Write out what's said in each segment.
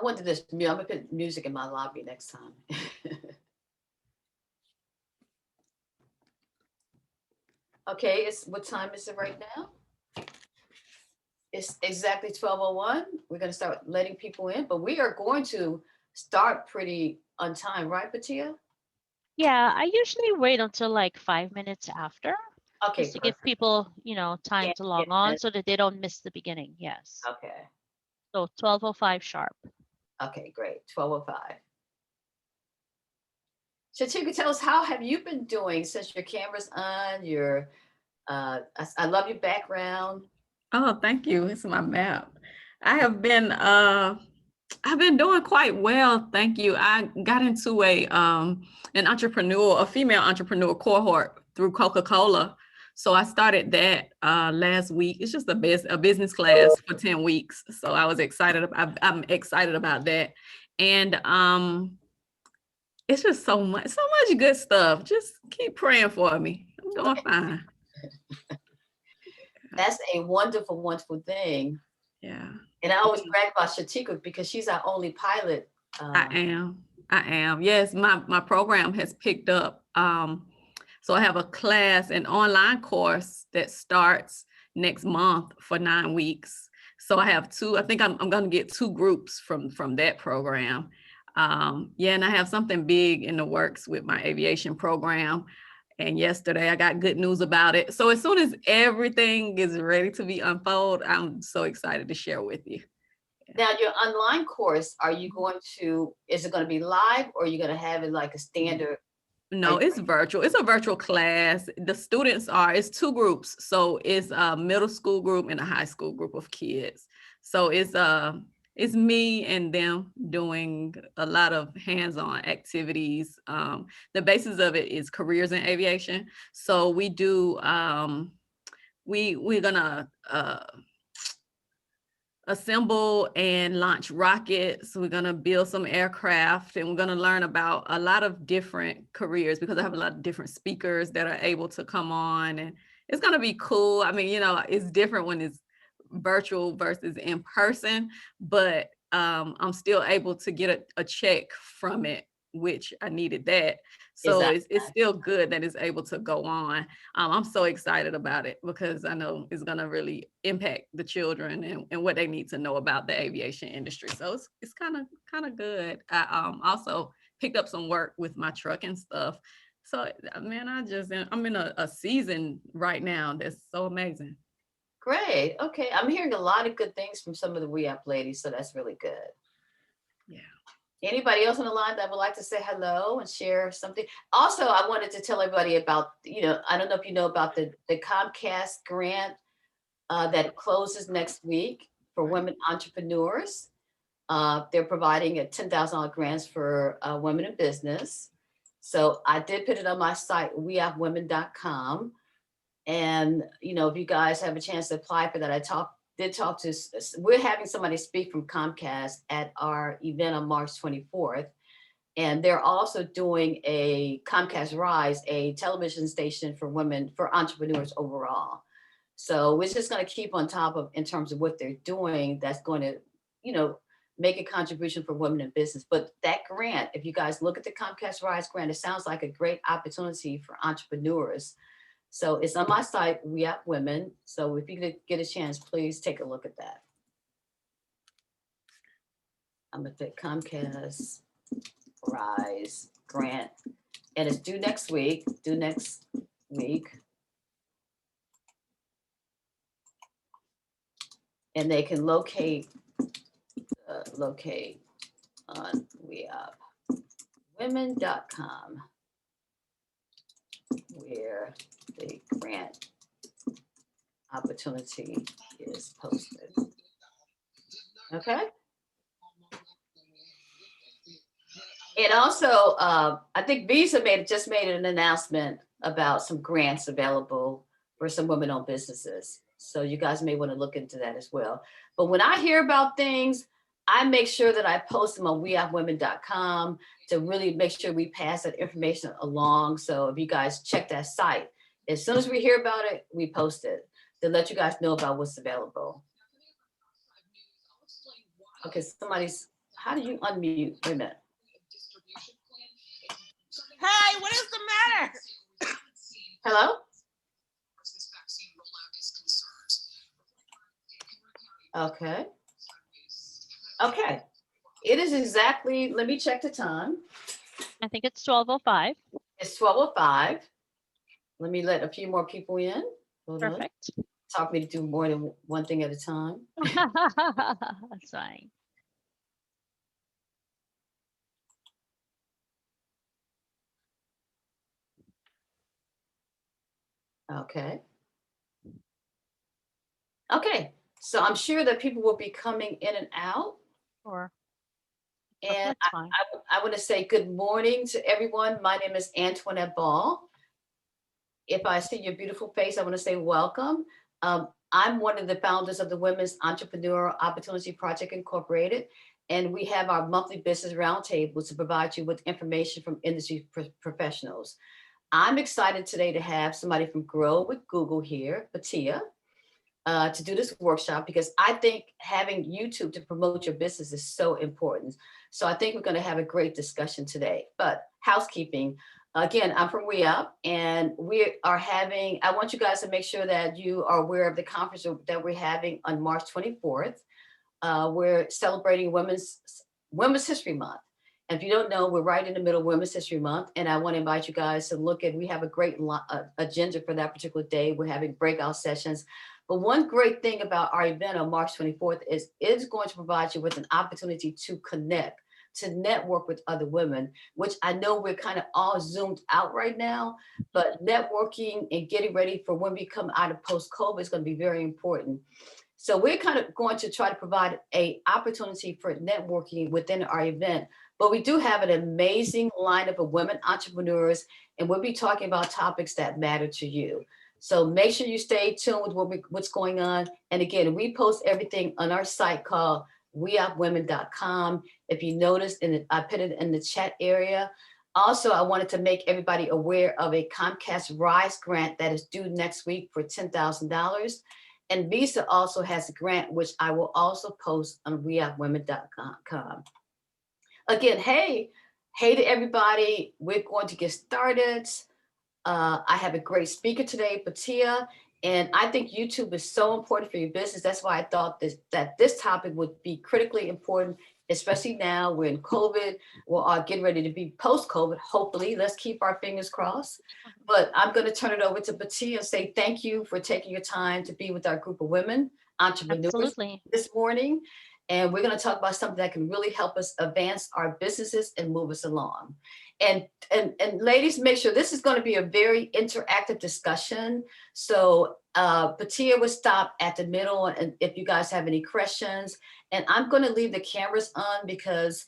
I went to this, I'm gonna put music in my lobby next time. Okay, what time is it right now? It's exactly 12:01. We're gonna start letting people in, but we are going to start pretty on time, right, Patia? Yeah, I usually wait until like 5 minutes after, Okay, just to give perfect. people, time Yeah, to yeah, log on so that they don't miss the beginning. Yes. okay. So 12:05 sharp. Okay, great. 12:05. So Tika, tell us, how have you been doing since your camera's on? I love your background. Oh, thank you. It's my map. I have been I've been doing quite well, thank you. I got into a female entrepreneur cohort through Coca-Cola. So I started that last week. It's just a business class for 10 weeks. So I was excited. I'm excited about that. And it's just so much good stuff. Just keep praying for me. I'm doing fine. That's a wonderful, wonderful thing. Yeah. And I always brag about Shatika because she's our only pilot. I am. Yes, my program has picked up. So I have a class, an online course that starts next month for 9 weeks. So I have two. I think I'm going to get two groups from that program. Yeah, and I have something big in the works with my aviation program. And yesterday I got good news about it. So as soon as everything is ready to be unfold, I'm so excited to share with you. Now, your online course, is it going to be live, or are you going to have it like a standard? No, it's virtual. It's a virtual class. It's two groups. So it's a middle school group and a high school group of kids. So it's me and them doing a lot of hands-on activities. The basis of it is careers in aviation. So we do we're gonna assemble and launch rockets. We're going to build some aircraft, and we're going to learn about a lot of different careers because I have a lot of different speakers that are able to come on, and it's going to be cool. I mean, it's different when it's virtual versus in person, but I'm still able to get a check from it, which I needed that. So Exactly. it's still good that it's able to go on. I'm so excited about it because I know it's going to really impact the children and what they need to know about the aviation industry. So it's kind of good. I also picked up some work with my truck and stuff. So man, I'm in a season right now that's so amazing. Great. Okay. I'm hearing a lot of good things from some of the WEOP ladies, so that's really good. Yeah. Anybody else on the line that would like to say hello and share something? Also, I wanted to tell everybody about, I don't know if you know about the Comcast grant that closes next week for women entrepreneurs. They're providing a $10,000 grants for women in business. So I did put it on my site, weopwomen.com. And, if you guys have a chance to apply for that, we're having somebody speak from Comcast at our event on March 24th. And they're also doing a Comcast Rise, a television station for women, for entrepreneurs overall. So we're just going to keep on top of in terms of what they're doing. That's going to, make a contribution for women in business. But that grant, if you guys look at the Comcast Rise grant, it sounds like a great opportunity for entrepreneurs. So it's on my site, We Up Women. So if you could get a chance, please take a look at that. I'm gonna put Comcast Rise grant, and it's due next week. And they can locate on weopwomen.com, where the grant opportunity is posted. Okay. And also, I think Visa just made an announcement about some grants available for some women-owned businesses. So you guys may want to look into that as well. But when I hear about things, I make sure that I post them on weopwomen.com to really make sure we pass that information along. So if you guys check that site, as soon as we hear about it, we post it to let you guys know about what's available. Okay, somebody's How do you unmute? Wait a minute. Hey, what is the matter? Hello? Okay. Okay. It is exactly, let me check the time. I think it's 12:05. It's 12:05. Let me let a few more people in. Hold on. Perfect. Taught me to do more than one thing at a time. That's fine. Okay. Okay. So I'm sure that people will be coming in and out. Or And that's fine. I want to say good morning to everyone. My name is Antoinette Ball. If I see your beautiful face, I want to say welcome. I'm one of the founders of the Women's Entrepreneur Opportunity Project Incorporated, and we have our monthly business roundtable to provide you with information from industry professionals. I'm excited today to have somebody from Grow with Google here, Patia, to do this workshop because I think having YouTube to promote your business is so important. So I think we're going to have a great discussion today. But housekeeping, again, I'm from WEOP, and we are having, I want you guys to make sure that you are aware of the conference that we're having on March 24th. We're celebrating Women's History Month. And if you don't know, we're right in the middle of Women's History Month. And I want to invite you guys to look at, we have a great agenda for that particular day. We're having breakout sessions. But one great thing about our event on March 24th is it's going to provide you with an opportunity to connect, to network with other women, which I know we're kind of all zoomed out right now, but networking and getting ready for when we come out of post-COVID is going to be very important. So we're kind of going to try to provide an opportunity for networking within our event, but we do have an amazing lineup of women entrepreneurs, and we'll be talking about topics that matter to you. So make sure you stay tuned with what's going on. And again, we post everything on our site called weopwomen.com. If you notice, I put it in the chat area. Also, I wanted to make everybody aware of a Comcast Rise grant that is due next week for $10,000. And Visa also has a grant, which I will also post on weopwomen.com. Again, hey to everybody. We're going to get started. I have a great speaker today, Patia, and I think YouTube is so important for your business. That's why I thought that this topic would be critically important, especially now we're in COVID. We're all getting ready to be post-COVID, hopefully. Let's keep our fingers crossed. But I'm going to turn it over to Patia and say thank you for taking your time to be with our group of women entrepreneurs Absolutely. this morning. And we're going to talk about something that can really help us advance our businesses and move us along. And ladies, make sure this is going to be a very interactive discussion. So Patia will stop at the middle, and if you guys have any questions, and I'm going to leave the cameras on because,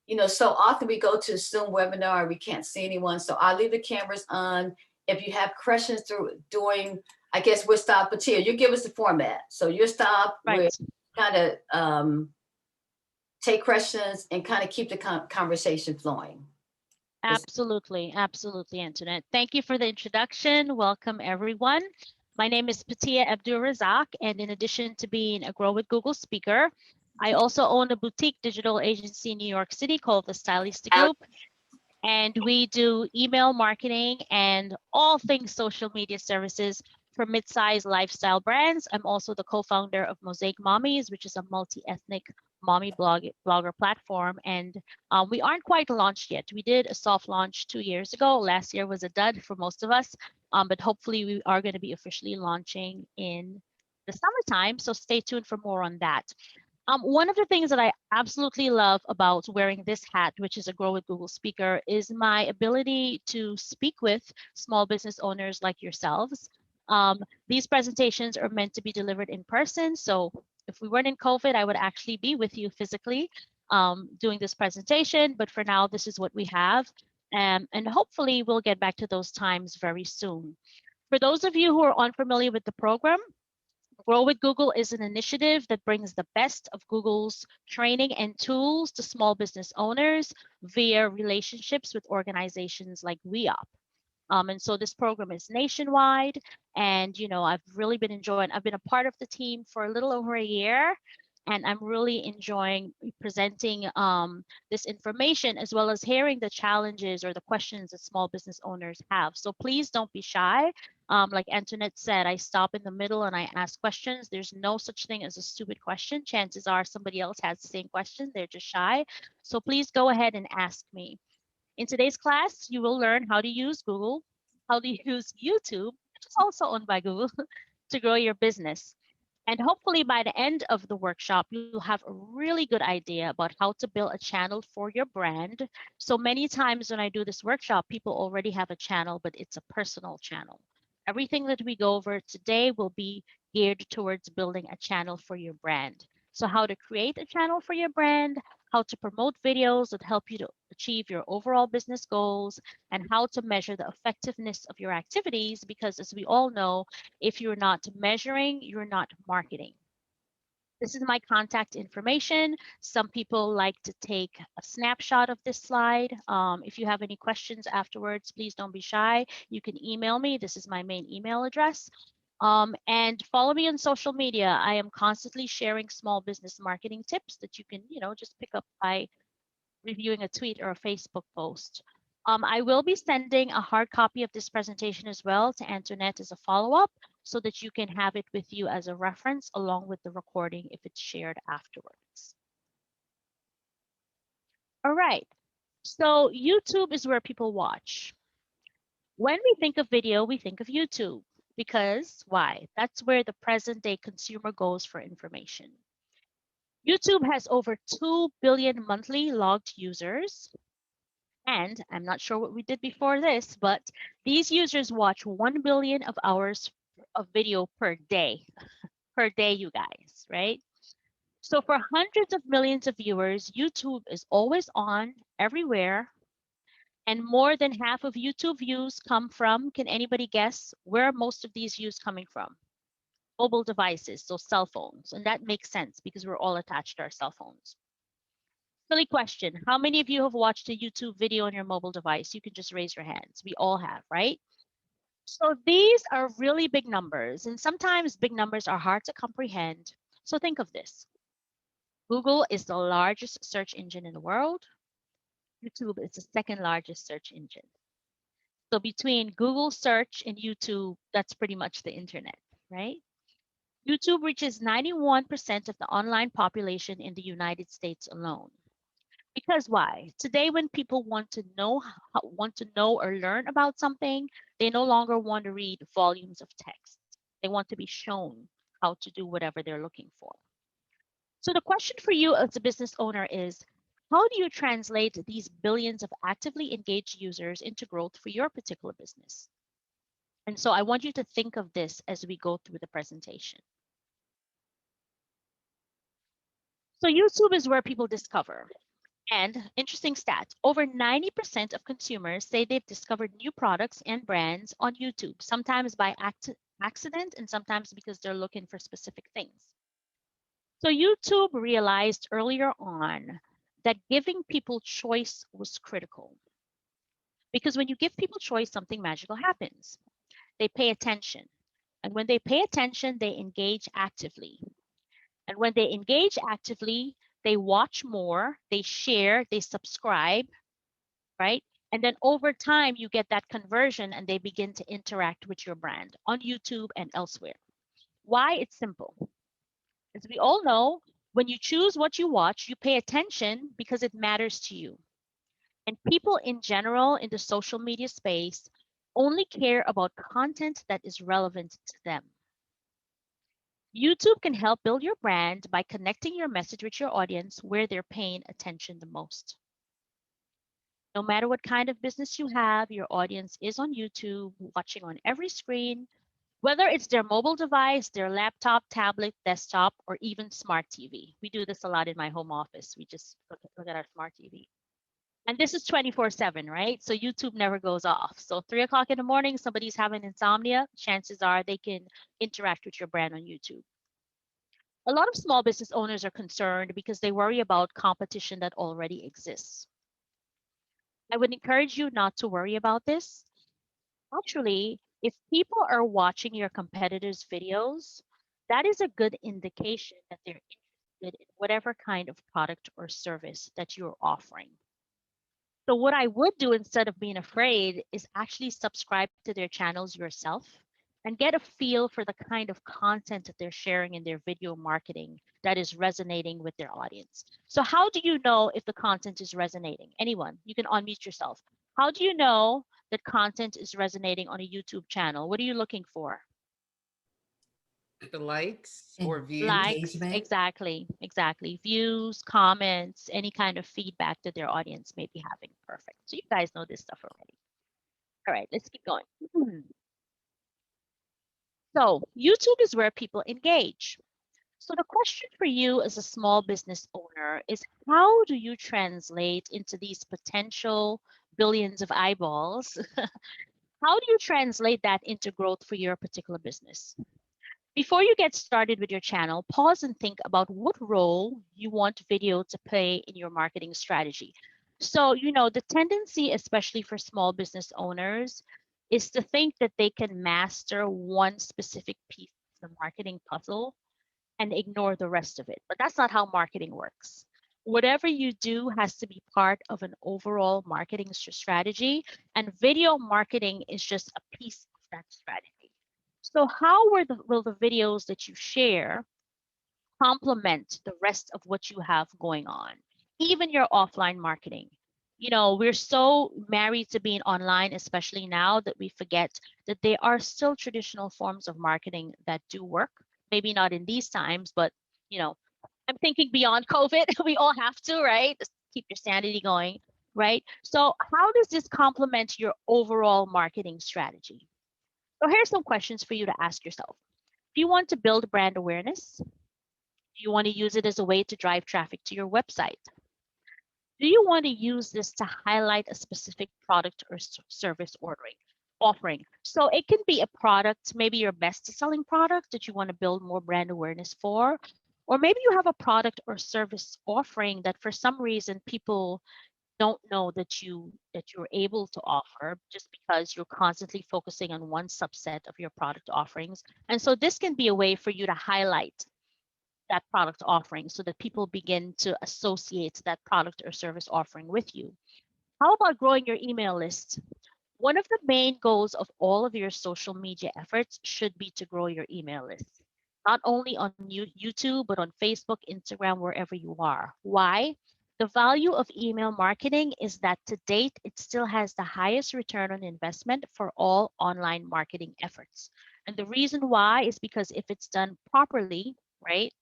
you know, so often we go to Zoom webinar and we can't see anyone. So I'll leave the cameras on. If you have questions during, I guess we'll stop. Patia, you give us the format. So you stop. Right. We'll kind of take questions and kind of keep the conversation flowing. Absolutely. Absolutely, Antoinette. Thank you for the introduction. Welcome, everyone. My name is Patia Abdur-Razak, and in addition to being a Grow with Google speaker, I also own a boutique digital agency in New York City called the Stylistic Group. And we do email marketing and all things social media services for mid-sized lifestyle brands. I'm also the co-founder of Mosaic Mommies, which is a multi-ethnic mommy blogger platform. And we aren't quite launched yet. We did a soft launch 2 years ago. Last year was a dud for most of us, but hopefully we are going to be officially launching in the summertime. So stay tuned for more on that. One of the things that I absolutely love about wearing this hat, which is a Grow with Google speaker, is my ability to speak with small business owners like yourselves. These presentations are meant to be delivered in person. So if we weren't in COVID, I would actually be with you physically doing this presentation. But for now, this is what we have. And hopefully we'll get back to those times very soon. For those of you who are unfamiliar with the program, Grow with Google is an initiative that brings the best of Google's training and tools to small business owners via relationships with organizations like WEOP. And so this program is nationwide, and I've really been enjoying. I've been a part of the team for a little over a year, and I'm really enjoying presenting this information as well as hearing the challenges or the questions that small business owners have. So please don't be shy. Like Antoinette said, I stop in the middle and I ask questions. There's no such thing as a stupid question. Chances are somebody else has the same question. They're just shy. So please go ahead and ask me. In today's class, you will learn how to use Google, how to use YouTube, which is also owned by Google, to grow your business. And hopefully by the end of the workshop, you'll have a really good idea about how to build a channel for your brand. So many times when I do this workshop, people already have a channel, but it's a personal channel. Everything that we go over today will be geared towards building a channel for your brand. So how to create a channel for your brand, how to promote videos that help you to achieve your overall business goals, and how to measure the effectiveness of your activities. Because as we all know, if you're not measuring, you're not marketing. This is my contact information. Some people like to take a snapshot of this slide. If you have any questions afterwards, please don't be shy. You can email me. This is my main email address. And follow me on social media. I am constantly sharing small business marketing tips that you can, just pick up by reviewing a tweet or a Facebook post. I will be sending a hard copy of this presentation as well to Antoinette as a follow-up so that you can have it with you as a reference along with the recording if it's shared afterwards. All right, so YouTube is where people watch. When we think of video, we think of YouTube because why? That's where the present day consumer goes for information. YouTube has over 2 billion monthly logged users. And I'm not sure what we did before this, but these users watch 1 billion of hours of video per day, you guys, right? So for hundreds of millions of viewers, YouTube is always on everywhere. And more than half of YouTube views come from, can anybody guess where are most of these views coming from? Mobile devices, so cell phones. And that makes sense because we're all attached to our cell phones. Silly question. How many of you have watched a YouTube video on your mobile device? You can just raise your hands. We all have, right? So these are really big numbers, and sometimes big numbers are hard to comprehend. So think of this. Google is the largest search engine in the world. YouTube is the second largest search engine. So between Google search and YouTube, that's pretty much the internet, right? YouTube reaches 91% of the online population in the United States alone. Because why? Today, when people want to know or learn about something, they no longer want to read volumes of text. They want to be shown how to do whatever they're looking for. So the question for you as a business owner is, how do you translate these billions of actively engaged users into growth for your particular business? And so I want you to think of this as we go through the presentation. So YouTube is where people discover. And interesting stat, over 90% of consumers say they've discovered new products and brands on YouTube, sometimes by accident and sometimes because they're looking for specific things. So YouTube realized earlier on that giving people choice was critical. Because when you give people choice, something magical happens. They pay attention. And when they pay attention, they engage actively. And when they engage actively, they watch more, they share, they subscribe, right? And then over time, you get that conversion and they begin to interact with your brand on YouTube and elsewhere. Why? It's simple. As we all know, when you choose what you watch, you pay attention because it matters to you. And people in general in the social media space only care about content that is relevant to them. YouTube can help build your brand by connecting your message with your audience where they're paying attention the most. No matter what kind of business you have, your audience is on YouTube, watching on every screen, whether it's their mobile device, their laptop, tablet, desktop, or even smart TV. We do this a lot in my home office. We just look at our smart TV. And this is 24/7, right? So YouTube never goes off. So 3 o'clock in the morning, somebody's having insomnia, chances are they can interact with your brand on YouTube. A lot of small business owners are concerned because they worry about competition that already exists. I would encourage you not to worry about this. Actually, if people are watching your competitors' videos, that is a good indication that they're interested in whatever kind of product or service that you're offering. So what I would do instead of being afraid is actually subscribe to their channels yourself and get a feel for the kind of content that they're sharing in their video marketing that is resonating with their audience. So how do you know if the content is resonating? Anyone, you can unmute yourself. How do you know that content is resonating on a YouTube channel? What are you looking for? The likes or views. Likes, exactly. Views, comments, any kind of feedback that their audience may be having. Perfect. So you guys know this stuff already. All right, let's keep going. So YouTube is where people engage. So the question for you as a small business owner is, how do you translate into these potential billions of eyeballs? How do you translate that into growth for your particular business? Before you get started with your channel, pause and think about what role you want video to play in your marketing strategy. So, the tendency, especially for small business owners, is to think that they can master one specific piece of the marketing puzzle and ignore the rest of it. But that's not how marketing works. Whatever you do has to be part of an overall marketing strategy, and video marketing is just a piece of that strategy. So how will the videos that you share complement the rest of what you have going on, even your offline marketing? We're so married to being online, especially now, that we forget that there are still traditional forms of marketing that do work. Maybe not in these times, but I'm thinking beyond COVID, we all have to, right? Just keep your sanity going, right? So how does this complement your overall marketing strategy? So here's some questions for you to ask yourself. Do you want to build brand awareness? Do you want to use it as a way to drive traffic to your website? Do you want to use this to highlight a specific product or service offering? So it can be a product, maybe your best selling product that you want to build more brand awareness for, or maybe you have a product or service offering that for some reason people don't know that you're able to offer, just because you're constantly focusing on one subset of your product offerings. And so this can be a way for you to highlight that product offering so that people begin to associate that product or service offering with you. How about growing your email list? One of the main goals of all of your social media efforts should be to grow your email list, not only on YouTube, but on Facebook, Instagram, wherever you are. Why? The value of email marketing is that to date, it still has the highest return on investment for all online marketing efforts. And the reason why is because if it's done properly, right,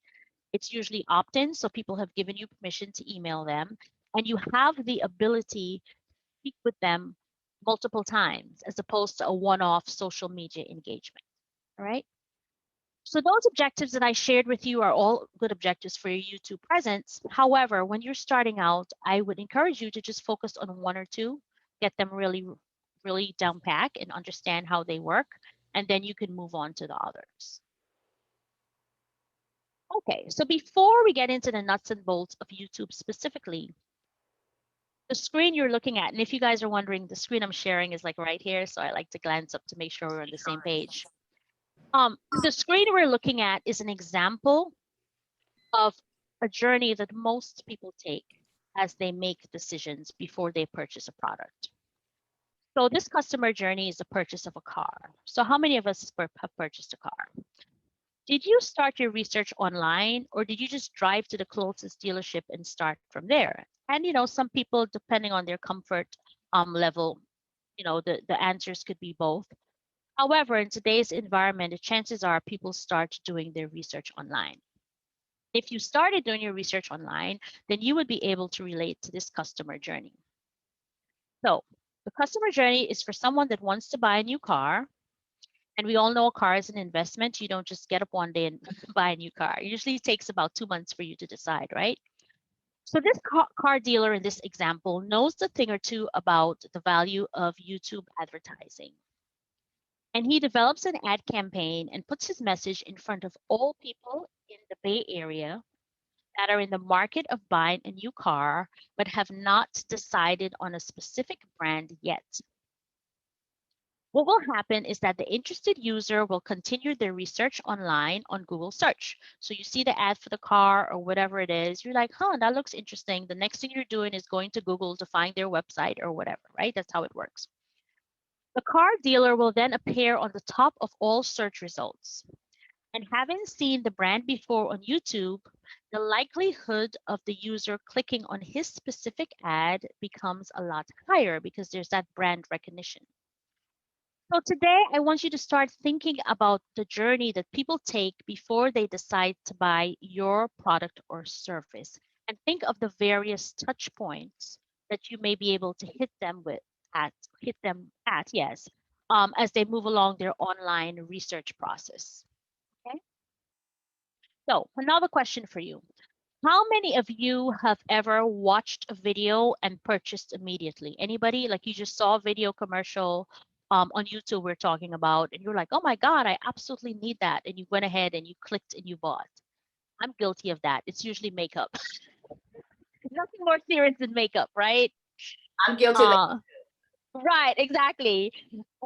it's usually opt-in, so people have given you permission to email them, and you have the ability to speak with them multiple times as opposed to a one-off social media engagement. All right. So those objectives that I shared with you are all good objectives for your YouTube presence. However, when you're starting out, I would encourage you to just focus on one or two, get them really down pat and understand how they work, and then you can move on to the others. Okay, so before we get into the nuts and bolts of YouTube specifically, the screen you're looking at, and if you guys are wondering, the screen I'm sharing is like right here, so I like to glance up to make sure we're on the same page. The screen we're looking at is an example of a journey that most people take as they make decisions before they purchase a product. So this customer journey is the purchase of a car. So how many of us have purchased a car? Did you start your research online, or did you just drive to the closest dealership and start from there? And some people, depending on their comfort level, the answers could be both. However, in today's environment, the chances are people start doing their research online. If you started doing your research online, then you would be able to relate to this customer journey. So the customer journey is for someone that wants to buy a new car. And we all know a car is an investment. You don't just get up one day and buy a new car. It usually takes about 2 months for you to decide, right? So this car dealer in this example knows a thing or two about the value of YouTube advertising. And he develops an ad campaign and puts his message in front of all people in the Bay Area that are in the market of buying a new car, but have not decided on a specific brand yet. What will happen is that the interested user will continue their research online on Google search. So you see the ad for the car or whatever it is, you're like, huh, that looks interesting. The next thing you're doing is going to Google to find their website or whatever, right? That's how it works. The car dealer will then appear on the top of all search results. And having seen the brand before on YouTube, the likelihood of the user clicking on his specific ad becomes a lot higher because there's that brand recognition. So today, I want you to start thinking about the journey that people take before they decide to buy your product or service. And think of the various touch points that you may be able to hit them at, yes, as they move along their online research process. Okay. So another question for you. How many of you have ever watched a video and purchased immediately? Anybody? Like you just saw a video commercial on YouTube we're talking about, and you're like, oh my God, I absolutely need that. And you went ahead and you clicked and you bought. I'm guilty of that. It's usually makeup. Nothing more serious than makeup, right? I'm guilty of that. Uh, right, exactly.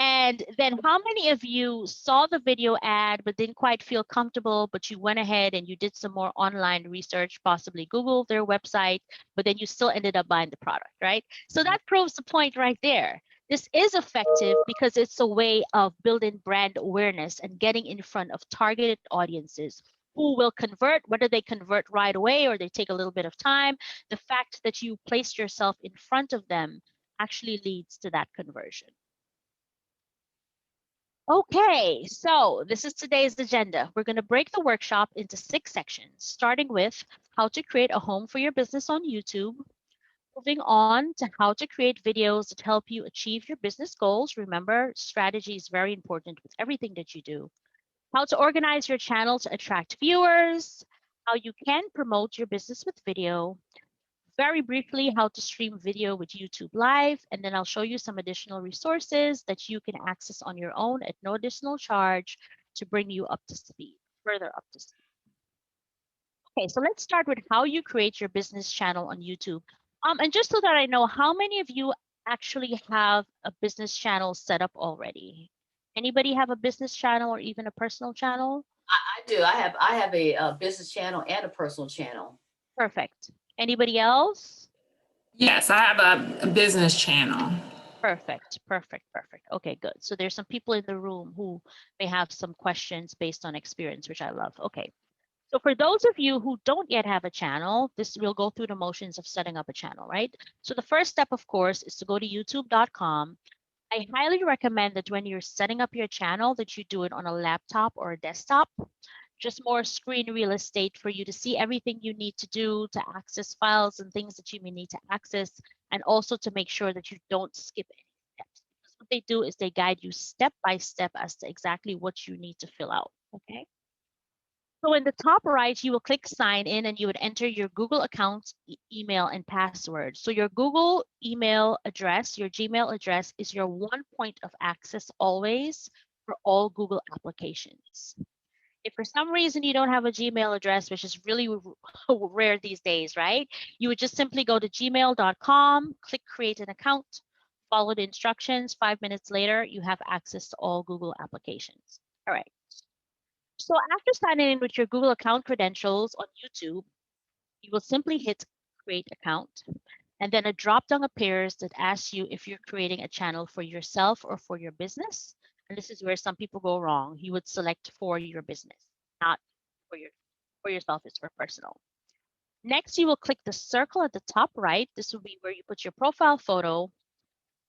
And then how many of you saw the video ad but didn't quite feel comfortable, but you went ahead and you did some more online research, possibly Google their website, but then you still ended up buying the product, right? So that proves the point right there. This is effective because it's a way of building brand awareness and getting in front of targeted audiences who will convert, whether they convert right away or they take a little bit of time. The fact that you placed yourself in front of them actually leads to that conversion. Okay, so this is today's agenda. We're going to break the workshop into 6 sections, starting with how to create a home for your business on YouTube, moving on to how to create videos that help you achieve your business goals. Remember, strategy is very important with everything that you do. How to organize your channel to attract viewers, how you can promote your business with video, very briefly how to stream video with YouTube Live, and then I'll show you some additional resources that you can access on your own at no additional charge to bring you up to speed, further up to speed. Okay, so let's start with how you create your business channel on YouTube. And just so that I know, how many of you actually have a business channel set up already? Anybody have a business channel or even a personal channel? I do. I have a business channel and a personal channel. Perfect. Anybody else? Yes, I have a business channel. Perfect, perfect, perfect. Okay, good. So there's some people in the room who may have some questions based on experience, which I love. Okay. So for those of you who don't yet have a channel, this will go through the motions of setting up a channel, right? So the first step, of course, is to go to youtube.com. I highly recommend that when you're setting up your channel that you do it on a laptop or a desktop, just more screen real estate for you to see everything you need to do to access files and things that you may need to access, and also to make sure that you don't skip any steps. Because what they do is they guide you step by step as to exactly what you need to fill out, okay? So in the top right, you will click sign in and you would enter your Google account, email, and password. So your Google email address, your Gmail address is your one point of access always for all Google applications. If for some reason you don't have a Gmail address, which is really rare these days, right? You would just simply go to gmail.com, click create an account, follow the instructions. 5 minutes later, you have access to all Google applications. All right. So after signing in with your Google account credentials on YouTube, you will simply hit create account. And then a drop-down appears that asks you if you're creating a channel for yourself or for your business. And this is where some people go wrong. You would select for your business, not for yourself, it's for personal. Next, you will click the circle at the top right. This will be where you put your profile photo,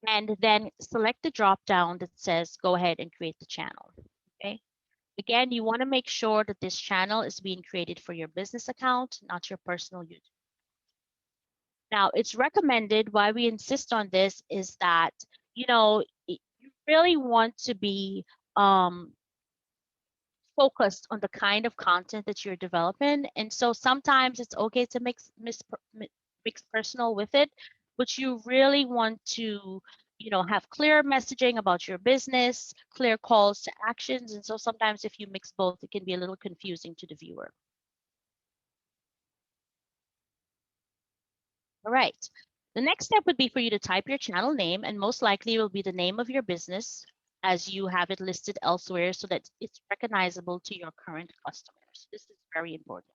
and then select the drop-down that says go ahead and create the channel. Okay. Again, you want to make sure that this channel is being created for your business account, not your personal YouTube. Now, it's recommended, why we insist on this is that, you really want to be focused on the kind of content that you're developing. And so sometimes it's okay to mix personal with it, but you really want to, have clear messaging about your business, clear calls to actions. And so sometimes if you mix both, it can be a little confusing to the viewer. All right. The next step would be for you to type your channel name, and most likely it will be the name of your business as you have it listed elsewhere so that it's recognizable to your current customers. This is very important.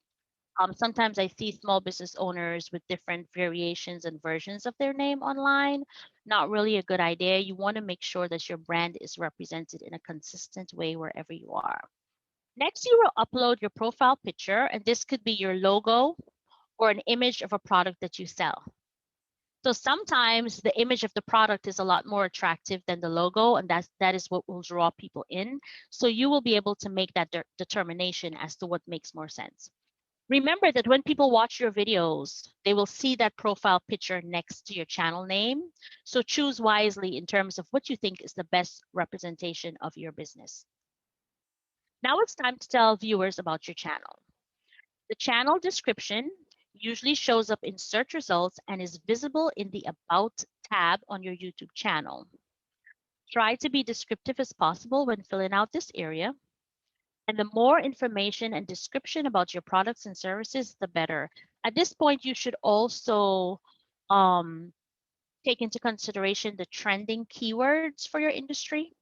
Sometimes I see small business owners with different variations and versions of their name online. Not really a good idea. You want to make sure that your brand is represented in a consistent way wherever you are. Next, you will upload your profile picture, and this could be your logo or an image of a product that you sell. So sometimes the image of the product is a lot more attractive than the logo, and that is what will draw people in. So you will be able to make that determination as to what makes more sense. Remember that when people watch your videos, they will see that profile picture next to your channel name. So choose wisely in terms of what you think is the best representation of your business. Now it's time to tell viewers about your channel. The channel description usually shows up in search results and is visible in the About tab on your YouTube channel. Try to be descriptive as possible when filling out this area. And the more information and description about your products and services, the better. At this point, you should also take into consideration the trending keywords for your industry.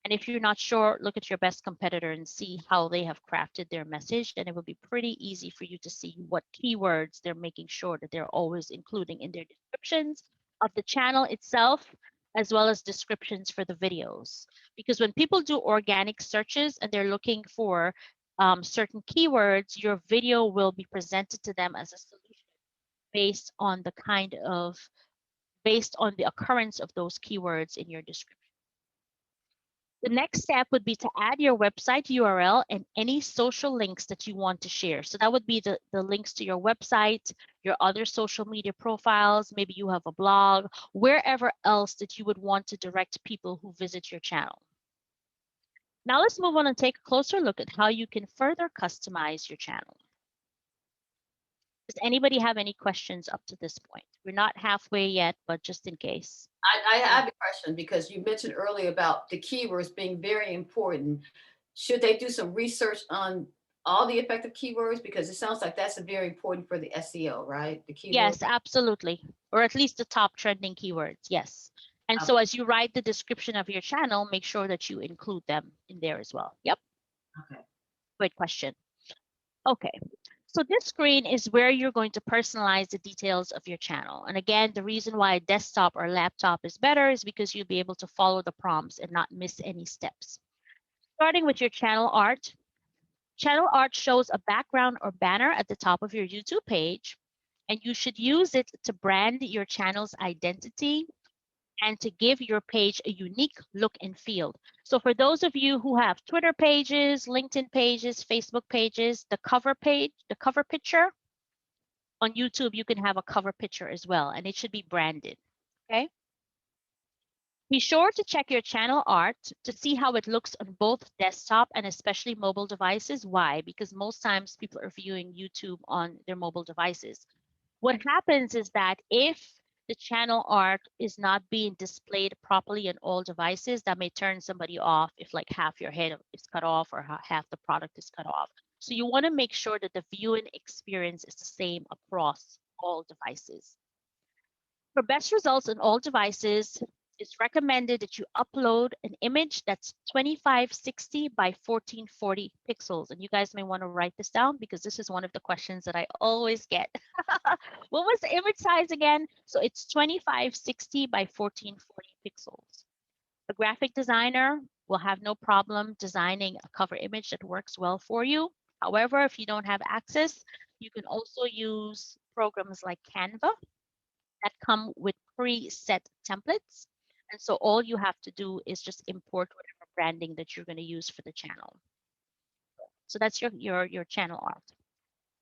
And if you're not sure, look at your best competitor and see how they have crafted their message. And it will be pretty easy for you to see what keywords they're making sure that they're always including in their descriptions of the channel itself, as well as descriptions for the videos. Because when people do organic searches and they're looking for certain keywords, your video will be presented to them as a solution based on based on the occurrence of those keywords in your description. The next step would be to add your website URL and any social links that you want to share. So that would be the links to your website, your other social media profiles, maybe you have a blog, wherever else that you would want to direct people who visit your channel. Now let's move on and take a closer look at how you can further customize your channel. Does anybody have any questions up to this point? We're not halfway yet, but just in case. I have a question because you mentioned earlier about the keywords being very important. Should they do some research on all the effective keywords? Because it sounds like that's very important for the SEO, right? The keywords. Yes, absolutely. Or at least the top trending keywords. Yes. And so as you write the description of your channel, make sure that you include them in there as well. Yep. Okay. Great question. Okay. So this screen is where you're going to personalize the details of your channel. And again, the reason why a desktop or laptop is better is because you'll be able to follow the prompts and not miss any steps. Starting with your channel art. Channel art shows a background or banner at the top of your YouTube page, and you should use it to brand your channel's identity and to give your page a unique look and feel. So for those of you who have Twitter pages, LinkedIn pages, Facebook pages, the cover page, the cover picture on YouTube, you can have a cover picture as well, and it should be branded, okay? Be sure to check your channel art to see how it looks on both desktop and especially mobile devices. Why? Because most times people are viewing YouTube on their mobile devices. What happens is that if the channel art is not being displayed properly on all devices, that may turn somebody off if like half your head is cut off or half the product is cut off. So you want to make sure that the viewing experience is the same across all devices. For best results on all devices, it's recommended that you upload an image that's 2560 by 1440 pixels. And you guys may want to write this down because this is one of the questions that I always get. What was the image size again? So it's 2560 by 1440 pixels. A graphic designer will have no problem designing a cover image that works well for you. However, if you don't have access, you can also use programs like Canva that come with preset templates. And so all you have to do is just import whatever branding that you're going to use for the channel. So that's your channel art.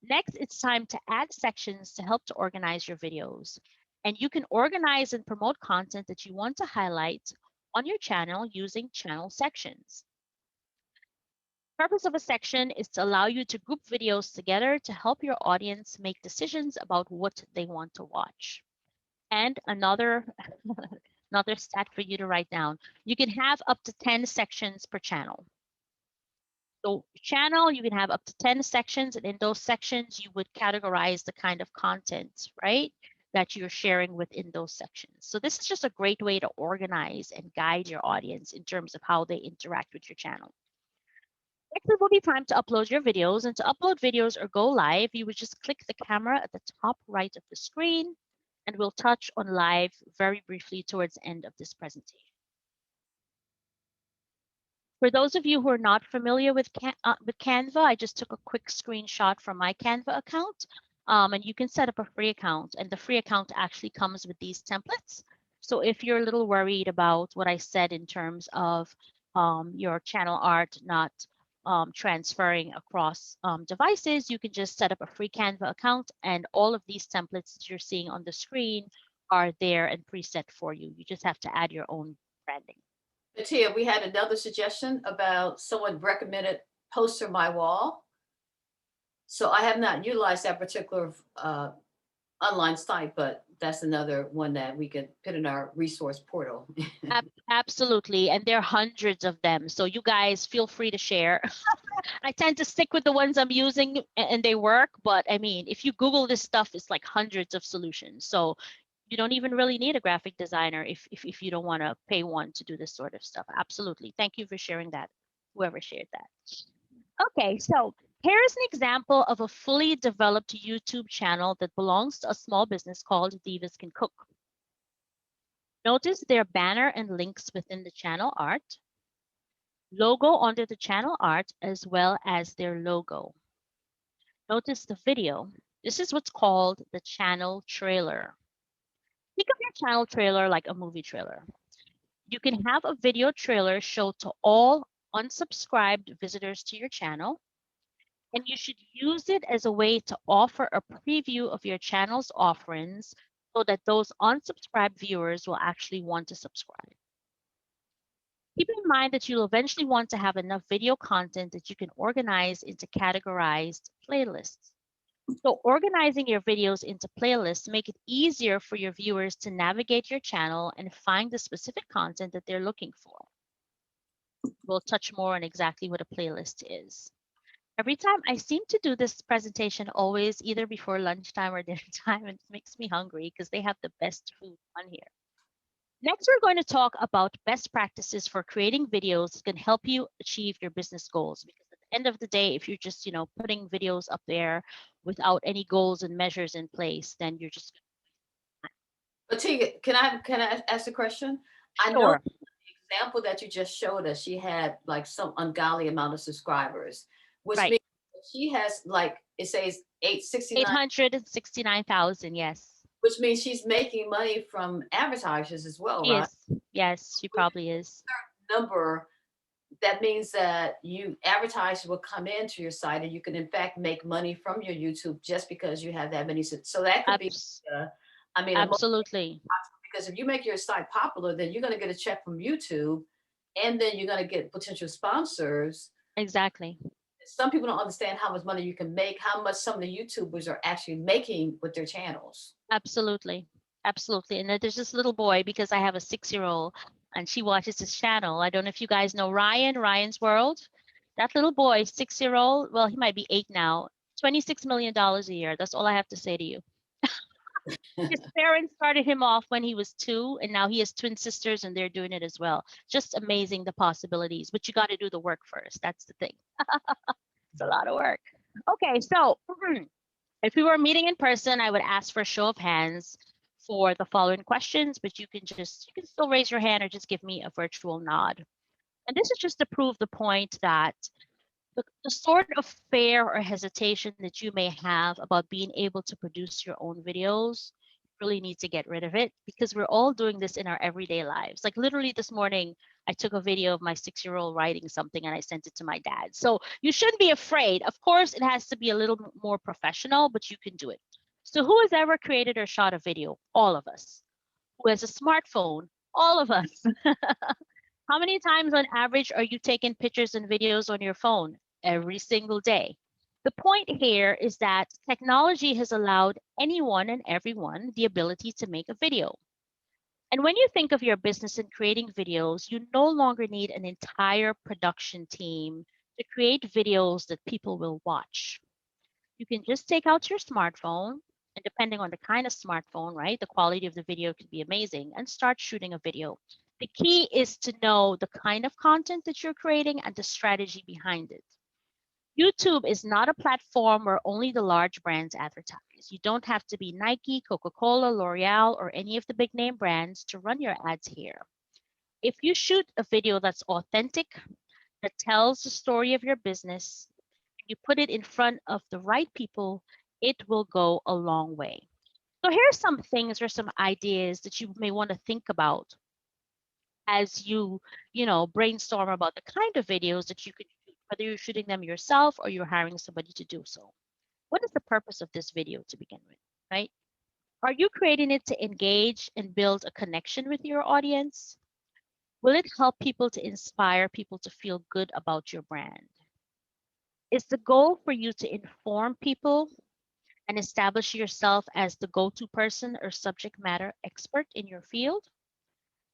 Next, it's time to add sections to help to organize your videos. And you can organize and promote content that you want to highlight on your channel using channel sections. The purpose of a section is to allow you to group videos together to help your audience make decisions about what they want to watch. And another stat for you to write down. You can have up to 10 sections per channel. So channel, you can have up to 10 sections, and in those sections, you would categorize the kind of content, right, that you're sharing within those sections. So this is just a great way to organize and guide your audience in terms of how they interact with your channel. Next, it will be time to upload your videos. And to upload videos or go live, you would just click the camera at the top right of the screen, and we'll touch on live very briefly towards the end of this presentation. For those of you who are not familiar with Canva, I just took a quick screenshot from my Canva account, and you can set up a free account, and the free account actually comes with these templates. So if you're a little worried about what I said in terms of your channel art not transferring across devices, you can just set up a free Canva account, and all of these templates that you're seeing on the screen are there and preset for you. You just have to add your own branding. Tia, we had another suggestion about someone recommended Poster My Wall. So I have not utilized that particular online site, but that's another one that we could put in our resource portal. Absolutely. And there are hundreds of them. So you guys feel free to share. I tend to stick with the ones I'm using and they work. But I mean, if you Google this stuff, it's like hundreds of solutions. So you don't even really need a graphic designer if you don't want to pay one to do this sort of stuff. Absolutely. Thank you for sharing that, whoever shared that. Okay, so here's an example of a fully developed YouTube channel that belongs to a small business called Divas Can Cook. Notice their banner and links within the channel art, logo under the channel art, as well as their logo. Notice the video. This is what's called the channel trailer. Think of your channel trailer like a movie trailer. You can have a video trailer show to all unsubscribed visitors to your channel, and you should use it as a way to offer a preview of your channel's offerings so that those unsubscribed viewers will actually want to subscribe. Keep in mind that you'll eventually want to have enough video content that you can organize into categorized playlists. So organizing your videos into playlists make it easier for your viewers to navigate your channel and find the specific content that they're looking for. We'll touch more on exactly what a playlist is. Every time I seem to do this presentation always either before lunchtime or dinner time, and it makes me hungry because they have the best food on here. Next, we're going to talk about best practices for creating videos that can help you achieve your business goals. Because at the end of the day, if you're just, putting videos up there without any goals and measures in place, then you're just. But Tia, can I ask a question? I know Sure. the example that you just showed us, she had like some ungodly amount of subscribers, which Right. means she has like, it says 869,000, yes. which means she's making money from advertisers as well, She right? is. Yes, she probably is. Number, that means that advertisers will come into your site and you can in fact make money from your YouTube just because you have that many. So that could be, Absolutely. because if you make your site popular, then you're going to get a check from YouTube, and then you're going to get potential sponsors. Exactly. Some people don't understand how much money you can make, how much some of the YouTubers are actually making with their channels. Absolutely. Absolutely. And there's this little boy, because I have a 6-year-old and she watches this channel. I don't know if you guys know Ryan's World. That little boy, 6-year-old, well, he might be 8 now, $26 million a year. That's all I have to say to you. His parents started him off when he was 2, and now he has twin sisters and they're doing it as well. Just amazing, the possibilities, but you got to do the work first. That's the thing. It's a lot of work. Okay, so if we were meeting in person, I would ask for a show of hands for the following questions, but you can still raise your hand or just give me a virtual nod. And this is just to prove the point that the sort of fear or hesitation that you may have about being able to produce your own videos, you really need to get rid of it, because we're all doing this in our everyday lives. Like literally this morning, I took a video of my 6-year-old writing something and I sent it to my dad. So you shouldn't be afraid. Of course, it has to be a little more professional, but you can do it. So who has ever created or shot a video? All of us. Who has a smartphone? All of us. How many times on average are you taking pictures and videos on your phone? Every single day. The point here is that technology has allowed anyone and everyone the ability to make a video. And when you think of your business and creating videos, you no longer need an entire production team to create videos that people will watch. You can just take out your smartphone And depending on the kind of smartphone, right, the quality of the video could be amazing, and start shooting a video. The key is to know the kind of content that you're creating and the strategy behind it. YouTube is not a platform where only the large brands advertise. You don't have to be Nike, Coca-Cola, L'Oreal, or any of the big name brands to run your ads here. If you shoot a video that's authentic, that tells the story of your business, you put it in front of the right people, it will go a long way. So here are some things or some ideas that you may want to think about as you know, brainstorm about the kind of videos that you could shoot, whether you're shooting them yourself or you're hiring somebody to do so. What is the purpose of this video to begin with, right? Are you creating it to engage and build a connection with your audience? Will it help people to inspire people to feel good about your brand? Is the goal for you to inform people and establish yourself as the go-to person or subject matter expert in your field?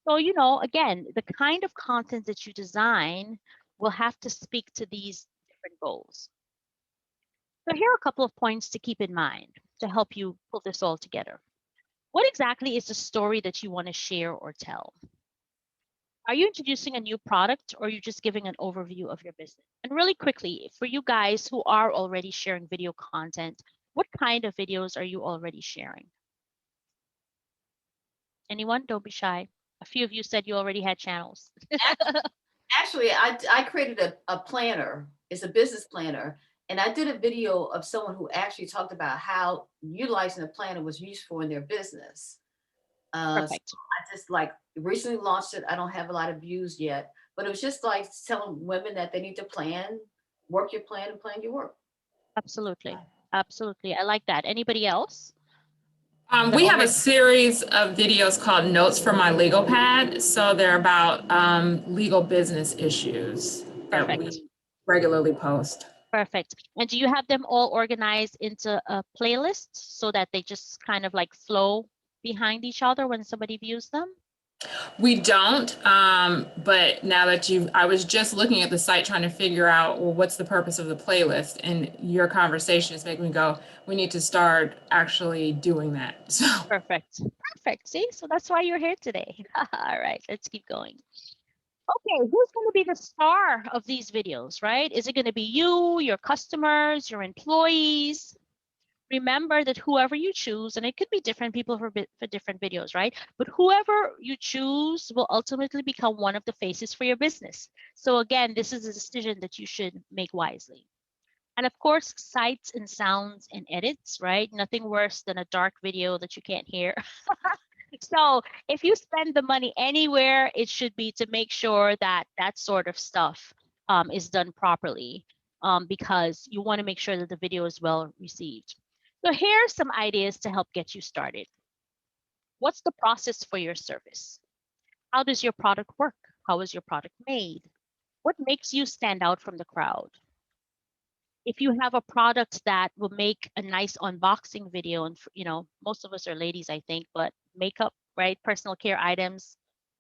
So, you know, again, the kind of content that you design will have to speak to these different goals. So here are a couple of points to keep in mind to help you pull this all together. What exactly is the story that you want to share or tell? Are you introducing a new product, or are you just giving an overview of your business? And really quickly, for you guys who are already sharing video content, what kind of videos are you already sharing? Anyone? Don't be shy. A few of you said you already had channels. Actually, I created a planner. It's a business planner. And I did a video of someone who actually talked about how utilizing a planner was useful in their business. So Perfect. I just like recently launched it. I don't have a lot of views yet, but it was just like telling women that they need to plan, work your plan and plan your work. Absolutely. Absolutely. I like that. Anybody else? We have a series of videos called Notes from My Legal Pad. So they're about legal business issues that Perfect. we regularly post. Perfect. And do you have them all organized into a playlist so that they just kind of like flow behind each other when somebody views them? We don't, but now that I was just looking at the site trying to figure out, well, what's the purpose of the playlist? And your conversation is making me go, we need to start actually doing that. So Perfect. Perfect. See, so that's why you're here today. All right, let's keep going. Okay, who's going to be the star of these videos, right? Is it going to be you, your customers, your employees? Remember that whoever you choose, and it could be different people for different videos, right? But whoever you choose will ultimately become one of the faces for your business. So again, this is a decision that you should make wisely. And of course, sights and sounds and edits, right? Nothing worse than a dark video that you can't hear. So if you spend the money anywhere, it should be to make sure that that sort of stuff is done properly, because you want to make sure that the video is well received. So here are some ideas to help get you started. What's the process for your service? How does your product work? How is your product made? What makes you stand out from the crowd? If you have a product that will make a nice unboxing video, and you know, most of us are ladies, I think, but makeup, right? Personal care items,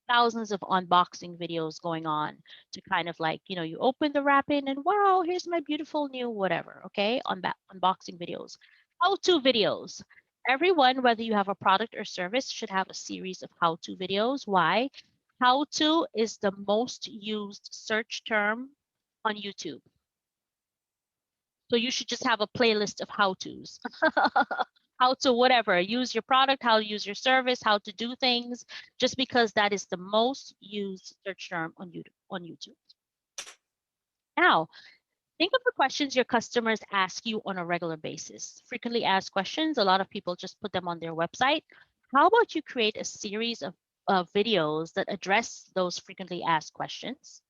thousands of unboxing videos going on to kind of like, you know, you open the wrapping and wow, here's my beautiful new whatever, okay? Unboxing videos. How-to videos. Everyone, whether you have a product or service, should have a series of how-to videos. Why? How-to is the most used search term on YouTube. So you should just have a playlist of how-tos. How to whatever, use your product, how to use your service, how to do things, just because that is the most used search term on YouTube. Now, think of the questions your customers ask you on a regular basis. Frequently asked questions, a lot of people just put them on their website. How about you create a series of videos that address those frequently asked questions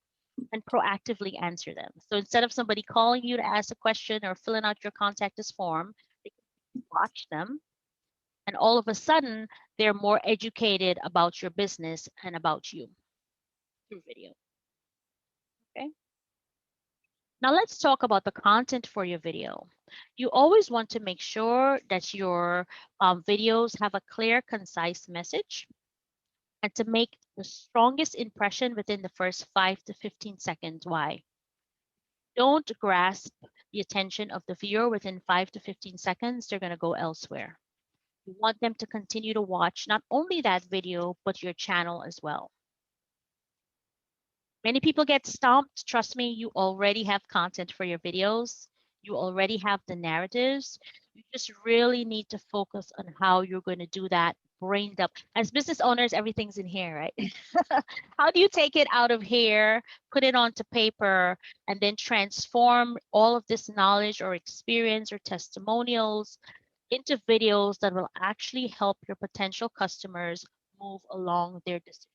and proactively answer them? So instead of somebody calling you to ask a question or filling out your contact us form, they can watch them, and all of a sudden they're more educated about your business and about you through video. Okay. Now let's talk about the content for your video. You always want to make sure that your videos have a clear, concise message, and to make the strongest impression within the first 5 to 15 seconds. Why? Don't grasp the attention of the viewer within 5 to 15 seconds. They're going to go elsewhere. You want them to continue to watch not only that video, but your channel as well. Many people get stumped. Trust me, you already have content for your videos. You already have the narratives. You just really need to focus on how you're going to do that brained up. As business owners, everything's in here, right? How do you take it out of here, put it onto paper, and then transform all of this knowledge or experience or testimonials into videos that will actually help your potential customers move along their decision?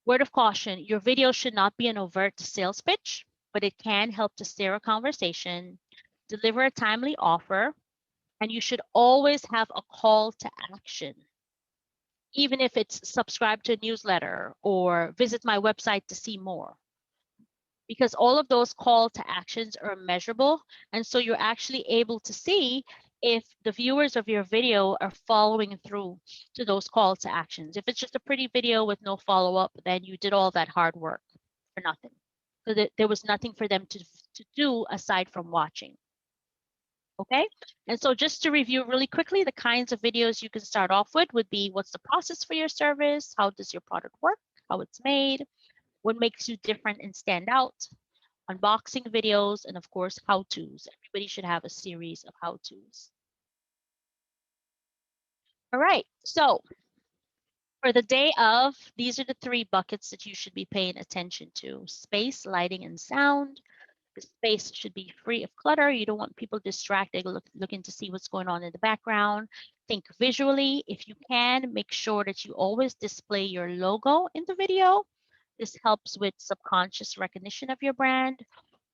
Word of caution, your video should not be an overt sales pitch, but it can help to steer a conversation, deliver a timely offer, and you should always have a call to action. Even if it's subscribe to a newsletter or visit my website to see more. Because all of those call to actions are measurable. And so you're actually able to see if the viewers of your video are following through to those call to actions. If it's just a pretty video with no follow-up, then you did all that hard work for nothing. So there was nothing for them to do aside from watching. Okay, and so just to review really quickly, the kinds of videos you can start off with would be what's the process for your service? How does your product work? How it's made? What makes you different and stand out? Unboxing videos, and of course, how-tos. Everybody should have a series of how-tos. All right, so for the day of, these are the 3 buckets that you should be paying attention to: space, lighting, and sound. The space should be free of clutter. You don't want people distracted looking to see what's going on in the background. Think visually. If you can, make sure that you always display your logo in the video. This helps with subconscious recognition of your brand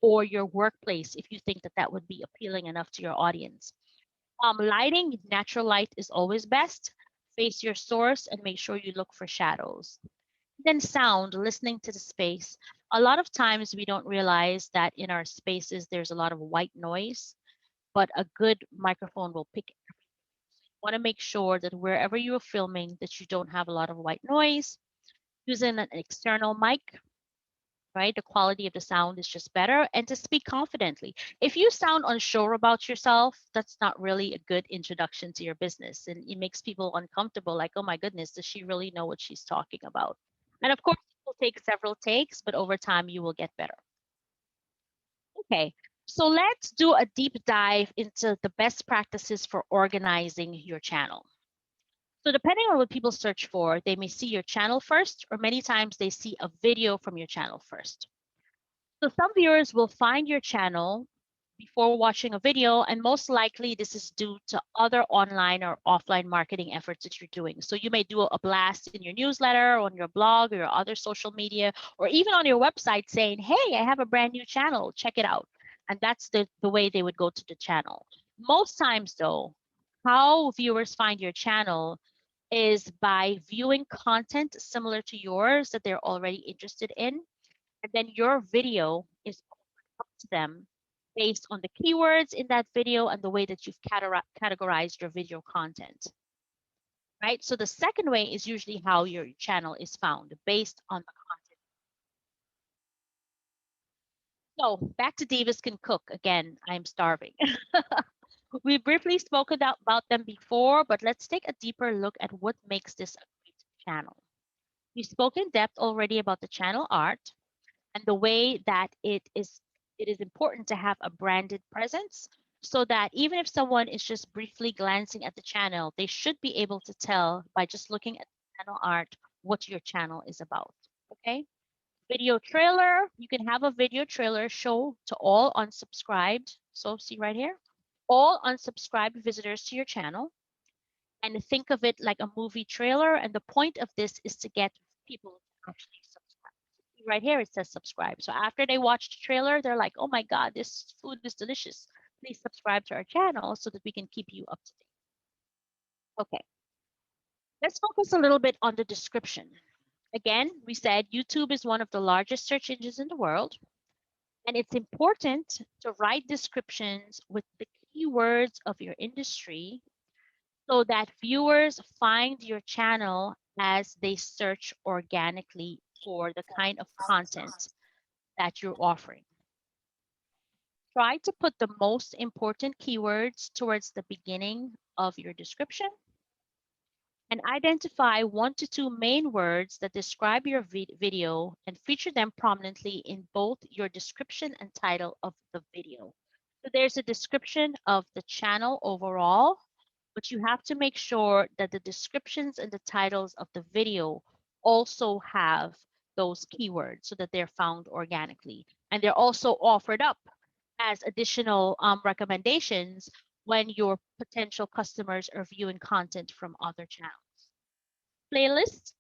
or your workplace if you think that that would be appealing enough to your audience. Lighting, natural light is always best. Face your source and make sure you look for shadows. Then sound, listening to the space. A lot of times we don't realize that in our spaces there's a lot of white noise, but a good microphone will pick it. You want to make sure that wherever you're filming that you don't have a lot of white noise. Using an external mic, right? The quality of the sound is just better, and to speak confidently. If you sound unsure about yourself, that's not really a good introduction to your business, and it makes people uncomfortable, like, oh my goodness, does she really know what she's talking about? And of course, it will take several takes, but over time you will get better. Okay, so let's do a deep dive into the best practices for organizing your channel. So depending on what people search for, they may see your channel first, or many times they see a video from your channel first. So some viewers will find your channel before watching a video, and most likely this is due to other online or offline marketing efforts that you're doing. So you may do a blast in your newsletter, on your blog, or your other social media, or even on your website saying, hey, I have a brand new channel, check it out. And that's the way they would go to the channel. Most times though, how viewers find your channel is by viewing content similar to yours that they're already interested in. And then your video is up to them based on the keywords in that video and the way that you've categorized your video content. Right? So the second way is usually how your channel is found based on the content. So back to Divas Can Cook. Again, I'm starving. We briefly spoke about them before, but let's take a deeper look at what makes this a great channel. We spoke in depth already about the channel art and the way that it is important to have a branded presence so that even if someone is just briefly glancing at the channel, they should be able to tell by just looking at the channel art what your channel is about. Okay. Video trailer, you can have a video trailer show to all unsubscribed. So see right here, all unsubscribed visitors to your channel, and think of it like a movie trailer. And the point of this is to get people to actually subscribe. Right here, it says subscribe. So after they watch the trailer, they're like, oh my God, this food is delicious. Please subscribe to our channel so that we can keep you up to date. Okay, let's focus a little bit on the description. Again, we said YouTube is one of the largest search engines in the world. And it's important to write descriptions with the keywords of your industry so that viewers find your channel as they search organically for the kind of content that you're offering. Try to put the most important keywords towards the beginning of your description and identify 1 to 2 main words that describe your video and feature them prominently in both your description and title of the video. So there's a description of the channel overall, but you have to make sure that the descriptions and the titles of the video also have those keywords so that they're found organically. And they're also offered up as additional recommendations when your potential customers are viewing content from other channels. Playlist.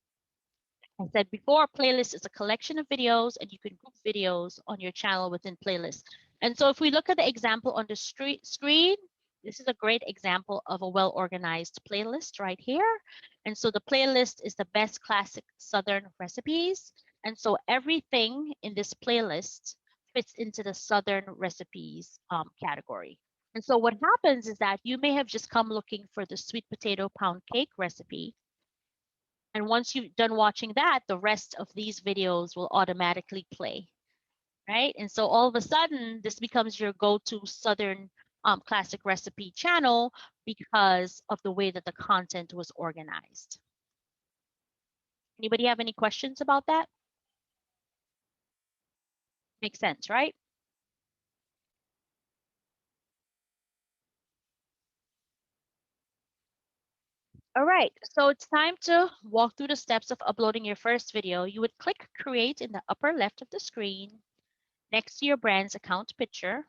I said before, playlist is a collection of videos and you can group videos on your channel within playlist. And so if we look at the example on the screen, this is a great example of a well-organized playlist right here. And so the playlist is the best classic Southern recipes. And so everything in this playlist fits into the Southern recipes category. And so what happens is that you may have just come looking for the sweet potato pound cake recipe. And once you've done watching that, the rest of these videos will automatically play, right? And so all of a sudden, this becomes your go-to Southern classic recipe channel because of the way that the content was organized. Anybody have any questions about that? Makes sense, right? All right, so it's time to walk through the steps of uploading your first video. You would click create in the upper left of the screen next to your brand's account picture.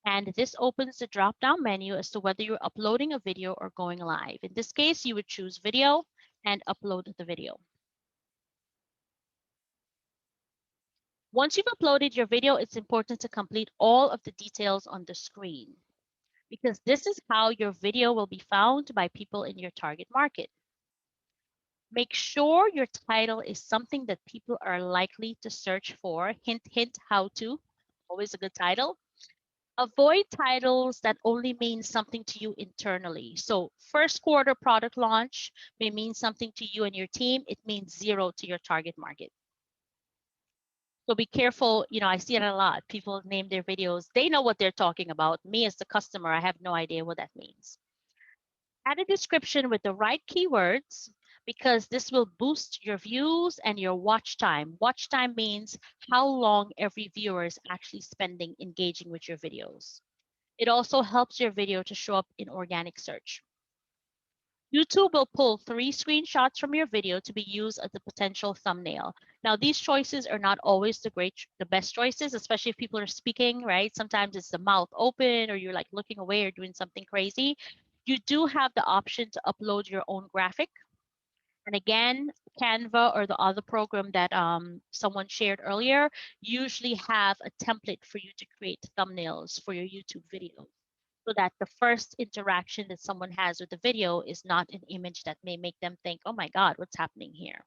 And this opens the drop-down menu as to whether you're uploading a video or going live. In this case, you would choose video and upload the video. Once you've uploaded your video, it's important to complete all of the details on the screen because this is how your video will be found by people in your target market. Make sure your title is something that people are likely to search for. Hint, hint, how to. Always a good title. Avoid titles that only mean something to you internally. So first quarter product launch may mean something to you and your team. It means 0 to your target market. So be careful. You know, I see it a lot. People name their videos. They know what they're talking about. Me as the customer, I have no idea what that means. Add a description with the right keywords because this will boost your views and your watch time. Watch time means how long every viewer is actually spending engaging with your videos. It also helps your video to show up in organic search. YouTube will pull 3 screenshots from your video to be used as a potential thumbnail. Now, these choices are not always the best choices, especially if people are speaking, right? Sometimes it's the mouth open or you're like looking away or doing something crazy. You do have the option to upload your own graphic. And again, Canva or the other program that someone shared earlier usually have a template for you to create thumbnails for your YouTube video, so that the first interaction that someone has with the video is not an image that may make them think, oh my God, what's happening here?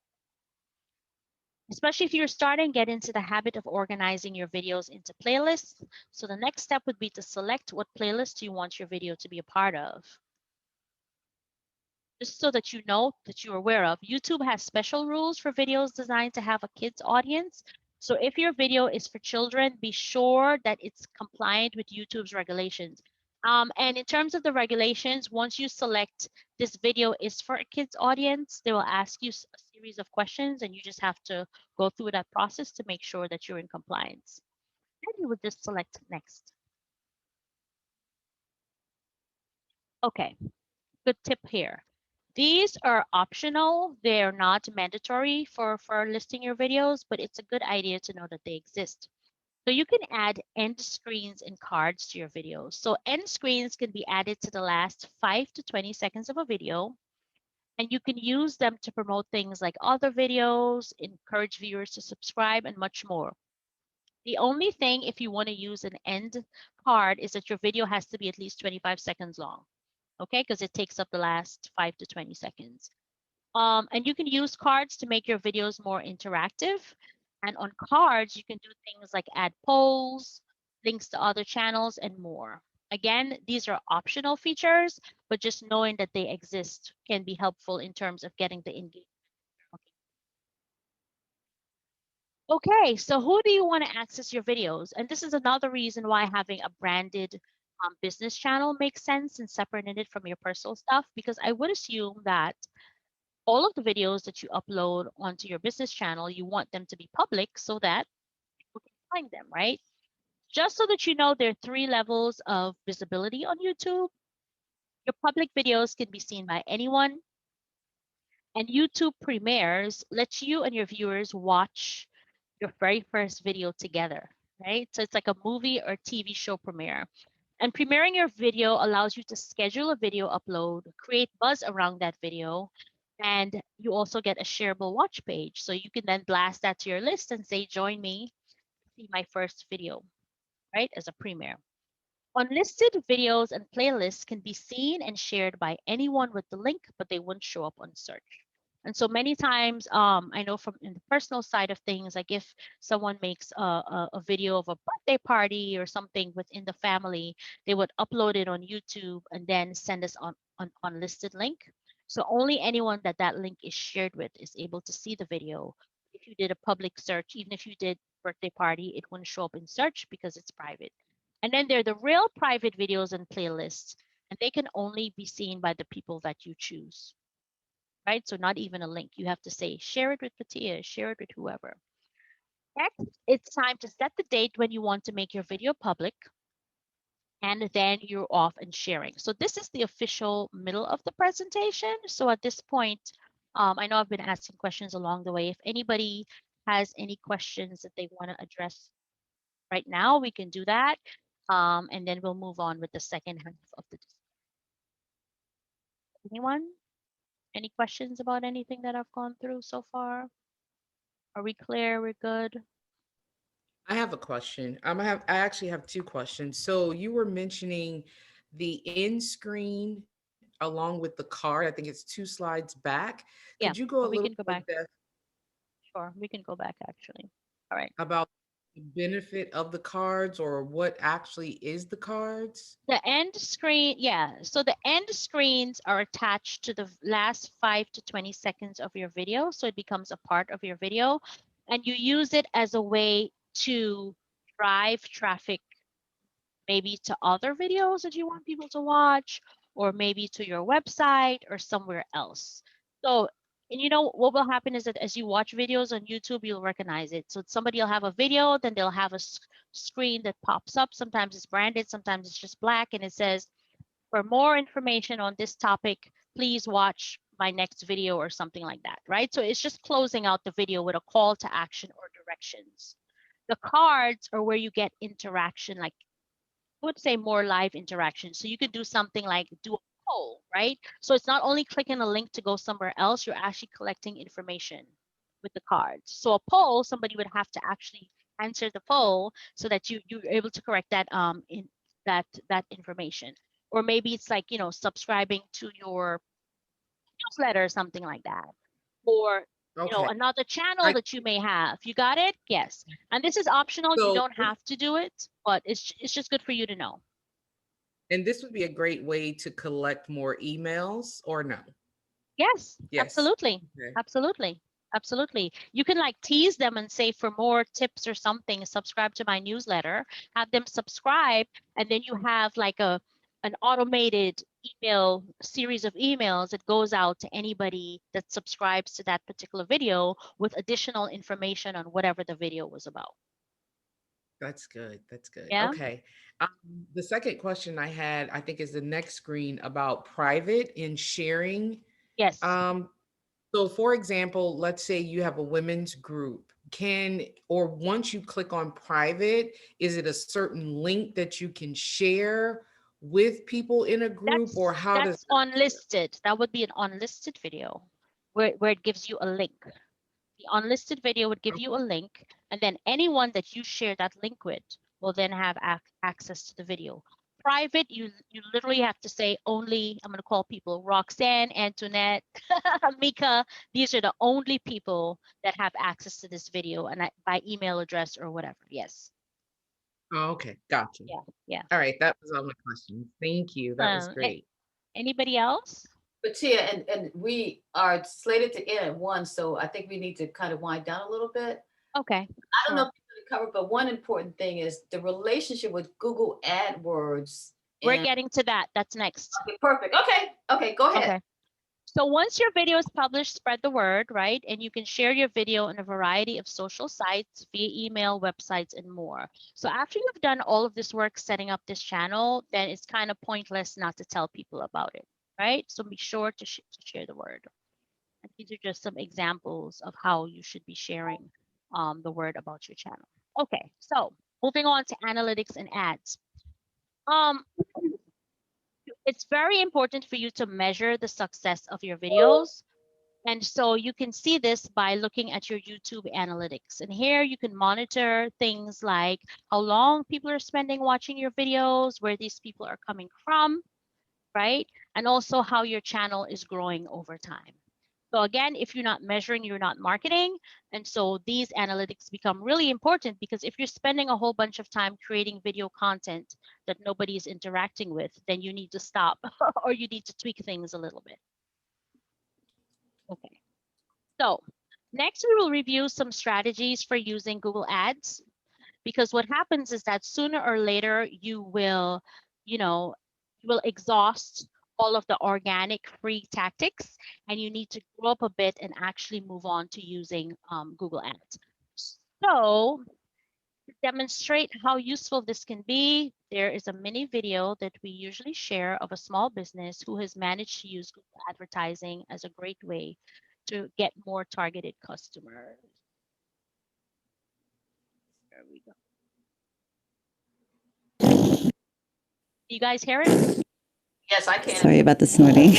Especially if you're starting, get into the habit of organizing your videos into playlists. So the next step would be to select what playlist you want your video to be a part of. Just so that you know, that you're aware of, YouTube has special rules for videos designed to have a kids audience. So if your video is for children, be sure that it's compliant with YouTube's regulations. And in terms of the regulations, once you select this video is for a kids audience, they will ask you a series of questions and you just have to go through that process to make sure that you're in compliance. And you would just select next. Okay, good tip here. These are optional. They're not mandatory for listing your videos, but it's a good idea to know that they exist. So you can add end screens and cards to your videos. So end screens can be added to the last 5 to 20 seconds of a video, and you can use them to promote things like other videos, encourage viewers to subscribe, and much more. The only thing, if you want to use an end card, is that your video has to be at least 25 seconds long. Okay, because it takes up the last 5 to 20 seconds. And you can use cards to make your videos more interactive. And on cards, you can do things like add polls, links to other channels, and more. Again, these are optional features, but just knowing that they exist can be helpful in terms of getting the engagement. Okay, so who do you want to access your videos? And this is another reason why having a branded business channel makes sense and separating it from your personal stuff, because I would assume that all of the videos that you upload onto your business channel, you want them to be public so that people can find them, right? Just so that you know, there are 3 levels of visibility on YouTube. Your public videos can be seen by anyone, and YouTube Premieres lets you and your viewers watch your very first video together, right? So it's like a movie or TV show premiere. And premiering your video allows you to schedule a video upload, create buzz around that video, and you also get a shareable watch page. So you can then blast that to your list and say, join me, see my first video, right? As a premiere. Unlisted videos and playlists can be seen and shared by anyone with the link, but they wouldn't show up on search. And so many times, I know from in the personal side of things, like if someone makes a video of a birthday party or something within the family, they would upload it on YouTube and then send us on unlisted link. So only anyone that that link is shared with is able to see the video. If you did a public search, even if you did birthday party, it wouldn't show up in search because it's private. And then there are the real private videos and playlists, and they can only be seen by the people that you choose, right? So not even a link. You have to say, share it with Patia, share it with whoever. Next, it's time to set the date when you want to make your video public, and then you're off and sharing. So this is the official middle of the presentation. So at this point, I know I've been asking questions along the way. If anybody has any questions that they want to address right now, we can do that. And then we'll move on with the second half of the discussion. Anyone? Any questions about anything that I've gone through so far? Are we clear? We're good? I have a question. I actually have 2 questions. So you were mentioning the end screen along with the card. I think it's 2 slides back. Could Yeah, you go a we little can go more back. depth Sure, we can go back actually. All right. about the benefit of the cards or what actually is the cards? The end screen, yeah. So the end screens are attached to the last 5 to 20 seconds of your video. So it becomes a part of your video. And you use it as a way to drive traffic maybe to other videos that you want people to watch, or maybe to your website or somewhere else. So, and you know what will happen is that as you watch videos on YouTube, you'll recognize it. So somebody will have a video, then they'll have a screen that pops up. Sometimes it's branded, sometimes it's just black, and it says, for more information on this topic, please watch my next video or something like that, right? So it's just closing out the video with a call to action or directions. The cards are where you get interaction, like would say more live interaction. So you could do something like do a poll, right? So it's not only clicking a link to go somewhere else, you're actually collecting information with the cards. So a poll, somebody would have to actually answer the poll so that you're able to correct that in that information. Or maybe it's like, you know, subscribing to your newsletter or something like that. Or you know, Okay. another channel I that you may have. You got it? Yes. And this is optional. You so don't have to do it, but it's just good for you to know. and this would be a great way to collect more emails or no? Yes, Yes. absolutely. Okay. Absolutely. Absolutely. You can like tease them and say, for more tips or something, subscribe to my newsletter, have them subscribe, and then you have like an automated email series of emails that goes out to anybody that subscribes to that particular video with additional information on whatever the video was about. That's good. That's good. Yeah. Okay. The second question I had, I think, is the next screen about private and sharing. Yes. So for example, let's say you have a women's group. Or once you click on private, is it a certain link that you can share with people in a group, or how does That's unlisted. That would be an unlisted video where it gives you a link. The unlisted video would give you a link, and then anyone that you share that link with will then have access to the video. Private, you literally have to say only, I'm going to call people Roxanne, Antoinette, Mika. These are the only people that have access to this video, and by email address or whatever. Yes. Oh, okay, gotcha. Yeah. Yeah. All right, that was all my questions. Thank you. That was Um, a- great. Anybody else? But Tia, and we are slated to end at 1, so I think we need to kind of wind down a little bit. Okay. I don't know Sure. if you're gonna cover, but one important thing is the relationship with Google AdWords. We're And getting to that. That's next. okay, perfect. Okay, go ahead. Okay. So once your video is published, spread the word, right? And you can share your video on a variety of social sites via email, websites, and more. So after you've done all of this work setting up this channel, then it's kind of pointless not to tell people about it, right? So be sure to share the word. And these are just some examples of how you should be sharing the word about your channel. Okay, so moving on to analytics and ads. It's very important for you to measure the success of your videos. And so you can see this by looking at your YouTube analytics. And here you can monitor things like how long people are spending watching your videos, where these people are coming from, right? And also how your channel is growing over time. So again, if you're not measuring, you're not marketing. And so these analytics become really important, because if you're spending a whole bunch of time creating video content that nobody is interacting with, then you need to stop or you need to tweak things a little bit. Okay. So next we will review some strategies for using Google Ads, because what happens is that sooner or later you will, you know, you will exhaust all of the organic free tactics, and you need to grow up a bit and actually move on to using Google Ads. So to demonstrate how useful this can be, there is a mini video that we usually share of a small business who has managed to use Google advertising as a great way to get more targeted customers. There we go. You guys hear it? Yes, I can. Sorry about the snorting.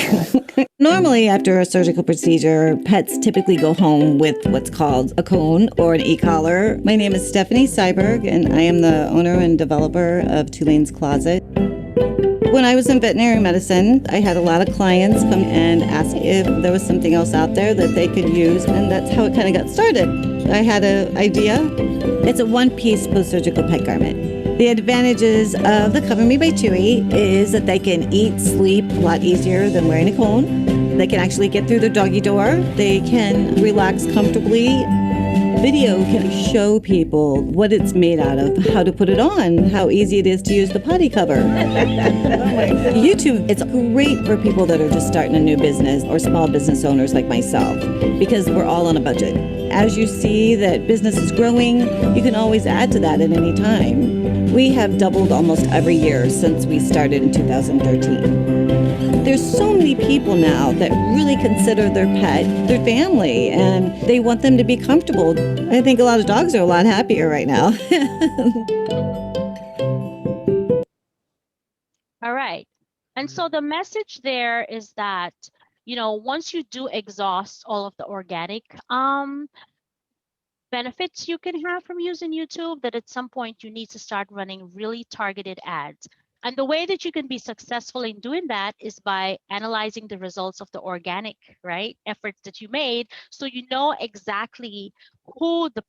Normally, after a surgical procedure, pets typically go home with what's called a cone or an e-collar. My name is Stephanie Seiberg, and I am the owner and developer of Tulane's Closet. When I was in veterinary medicine, I had a lot of clients come and ask if there was something else out there that they could use, and that's how it kind of got started. I had an idea. It's a one-piece post-surgical pet garment. The advantages of the Cover Me by Chewy is that they can eat, sleep a lot easier than wearing a cone. They can actually get through their doggy door. They can relax comfortably. Video can show people what it's made out of, how to put it on, how easy it is to use the potty cover. YouTube, it's great for people that are just starting a new business or small business owners like myself, because we're all on a budget. As you see that business is growing, you can always add to that at any time. We have doubled almost every year since we started in 2013. There's so many people now that really consider their pet their family, and they want them to be comfortable. I think a lot of dogs are a lot happier right now. All right. And so the message there is that, once you do exhaust all of the organic benefits you can have from using YouTube, that at some point you need to start running really targeted ads. And the way that you can be successful in doing that is by analyzing the results of the organic, right, efforts that you made, so you know exactly who the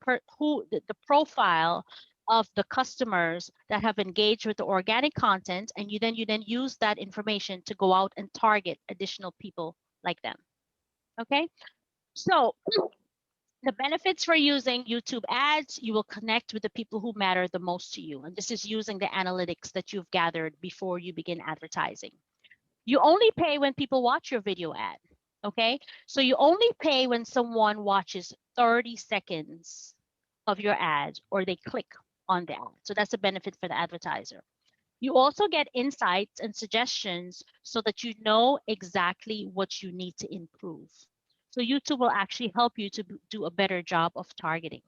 profile of the customers that have engaged with the organic content, and you then use that information to go out and target additional people like them. Okay, so the benefits for using YouTube ads: you will connect with the people who matter the most to you. And this is using the analytics that you've gathered before you begin advertising. You only pay when people watch your video ad. Okay, so you only pay when someone watches 30 seconds of your ad or they click on the ad. So that's a benefit for the advertiser. You also get insights and suggestions so that you know exactly what you need to improve. So YouTube will actually help you to do a better job of targeting.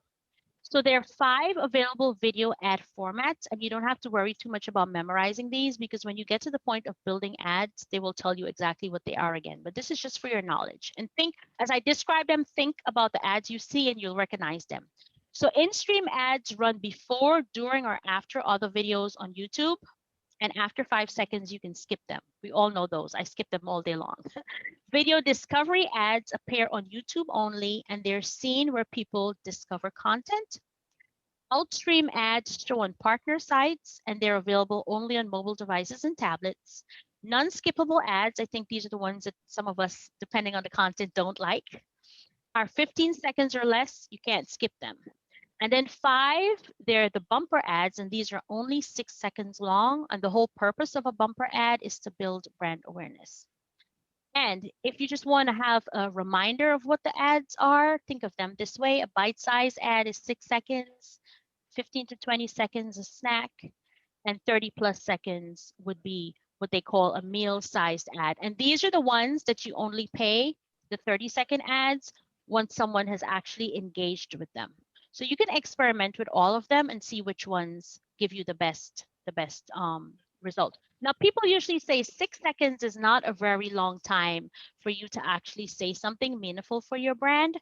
So there are 5 available video ad formats, and you don't have to worry too much about memorizing these, because when you get to the point of building ads, they will tell you exactly what they are again. But this is just for your knowledge. And think, as I describe them, think about the ads you see and you'll recognize them. So in-stream ads run before, during, or after other videos on YouTube. And after 5 seconds, you can skip them. We all know those. I skip them all day long. Video discovery ads appear on YouTube only, and they're seen where people discover content. Outstream ads show on partner sites, and they're available only on mobile devices and tablets. Non-skippable ads, I think these are the ones that some of us, depending on the content, don't like, are 15 seconds or less. You can't skip them. And then 5, they're the bumper ads, and these are only 6 seconds long. And the whole purpose of a bumper ad is to build brand awareness. And if you just want to have a reminder of what the ads are, think of them this way. A bite-sized ad is 6 seconds, 15 to 20 seconds a snack, and 30 plus seconds would be what they call a meal-sized ad. And these are the ones that you only pay, the 30-second ads, once someone has actually engaged with them. So you can experiment with all of them and see which ones give you the best result. Now, people usually say 6 seconds is not a very long time for you to actually say something meaningful for your brand.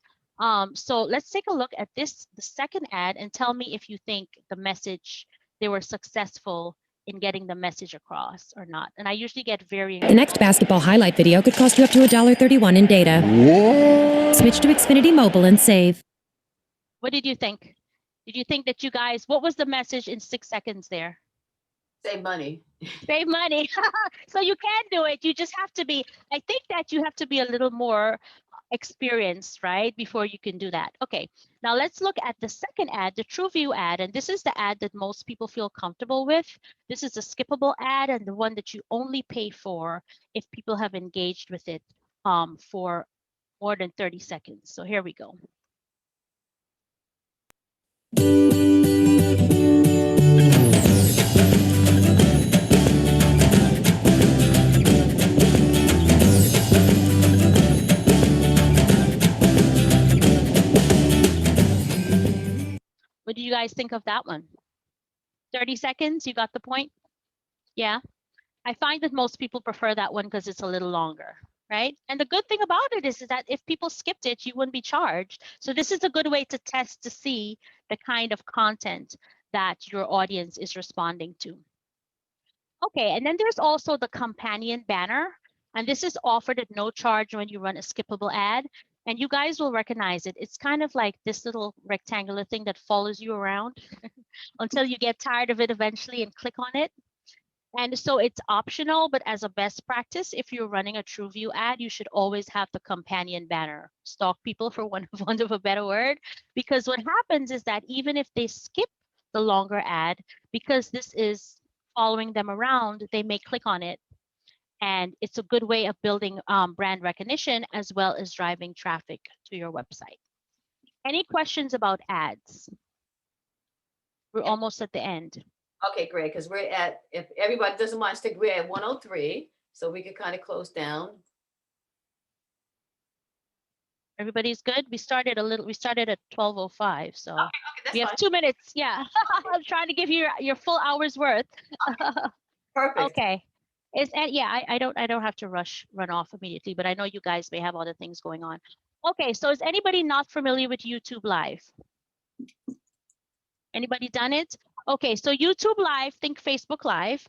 So let's take a look at the second ad, and tell me if you think the message, they were successful in getting the message across or not. And I usually get varying. The next basketball highlight video could cost you up to $1.31 in data. What? Switch to Xfinity Mobile and save. What did you think? Did you think that you guys, what was the message in 6 seconds there? Save money. Save money. So you can do it. You just have to be, I think that you have to be a little more experienced, right? Before you can do that. Okay, now let's look at the second ad, the TrueView ad. And this is the ad that most people feel comfortable with. This is a skippable ad, and the one that you only pay for if people have engaged with it for more than 30 seconds. So here we go. What do you guys think of that one? 30 seconds, you got the point? Yeah. I find that most people prefer that one because it's a little longer, right? And the good thing about it is that if people skipped it, you wouldn't be charged. So this is a good way to test to see the kind of content that your audience is responding to. Okay, and then there's also the companion banner. And this is offered at no charge when you run a skippable ad. And you guys will recognize it. It's kind of like this little rectangular thing that follows you around until you get tired of it eventually and click on it. And so it's optional, but as a best practice, if you're running a TrueView ad, you should always have the companion banner. Stalk people, for want of a better word, because what happens is that even if they skip the longer ad, because this is following them around, they may click on it. And it's a good way of building brand recognition as well as driving traffic to your website. Any questions about ads? We're almost at the end. Okay, great, because we're at, if everybody doesn't mind, stick, we're at 103, so we can kind of close down. Everybody's good? We started at 12:05, so Okay, that's we have fine. 2 minutes. Yeah, I'm trying to give you your full hour's worth. Perfect. Okay. Yeah, I don't have to run off immediately, but I know you guys may have other things going on. Okay, so is anybody not familiar with YouTube Live? Anybody done it? Okay, so YouTube Live, think Facebook Live,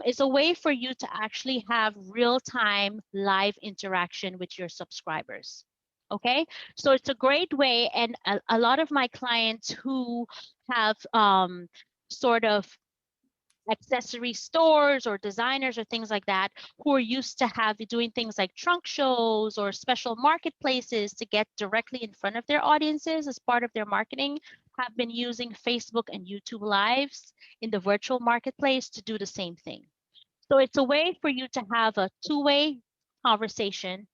is a way for you to actually have real-time live interaction with your subscribers. Okay, so it's a great way, and a lot of my clients who have sort of accessory stores or designers or things like that, who are used to doing things like trunk shows or special marketplaces to get directly in front of their audiences as part of their marketing, have been using Facebook and YouTube Lives in the virtual marketplace to do the same thing. So it's a way for you to have a two-way conversation,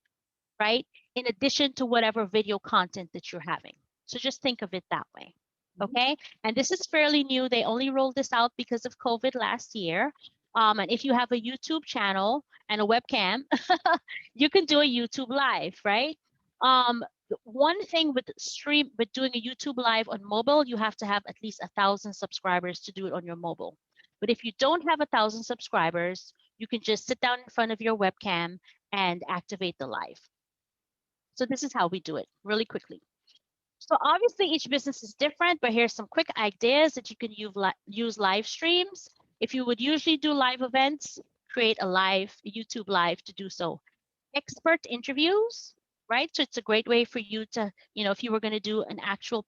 right? In addition to whatever video content that you're having. So just think of it that way. Okay, and this is fairly new. They only rolled this out because of COVID last year. And if you have a YouTube channel and a webcam, you can do a YouTube Live, right? One thing with doing a YouTube Live on mobile, you have to have at least 1,000 subscribers to do it on your mobile. But if you don't have 1,000 subscribers, you can just sit down in front of your webcam and activate the live. So this is how we do it really quickly. So obviously each business is different, but here's some quick ideas that you can use live streams. If you would usually do live events, create a YouTube Live to do so. Expert interviews, right? So it's a great way for you to, if you were going to do an actual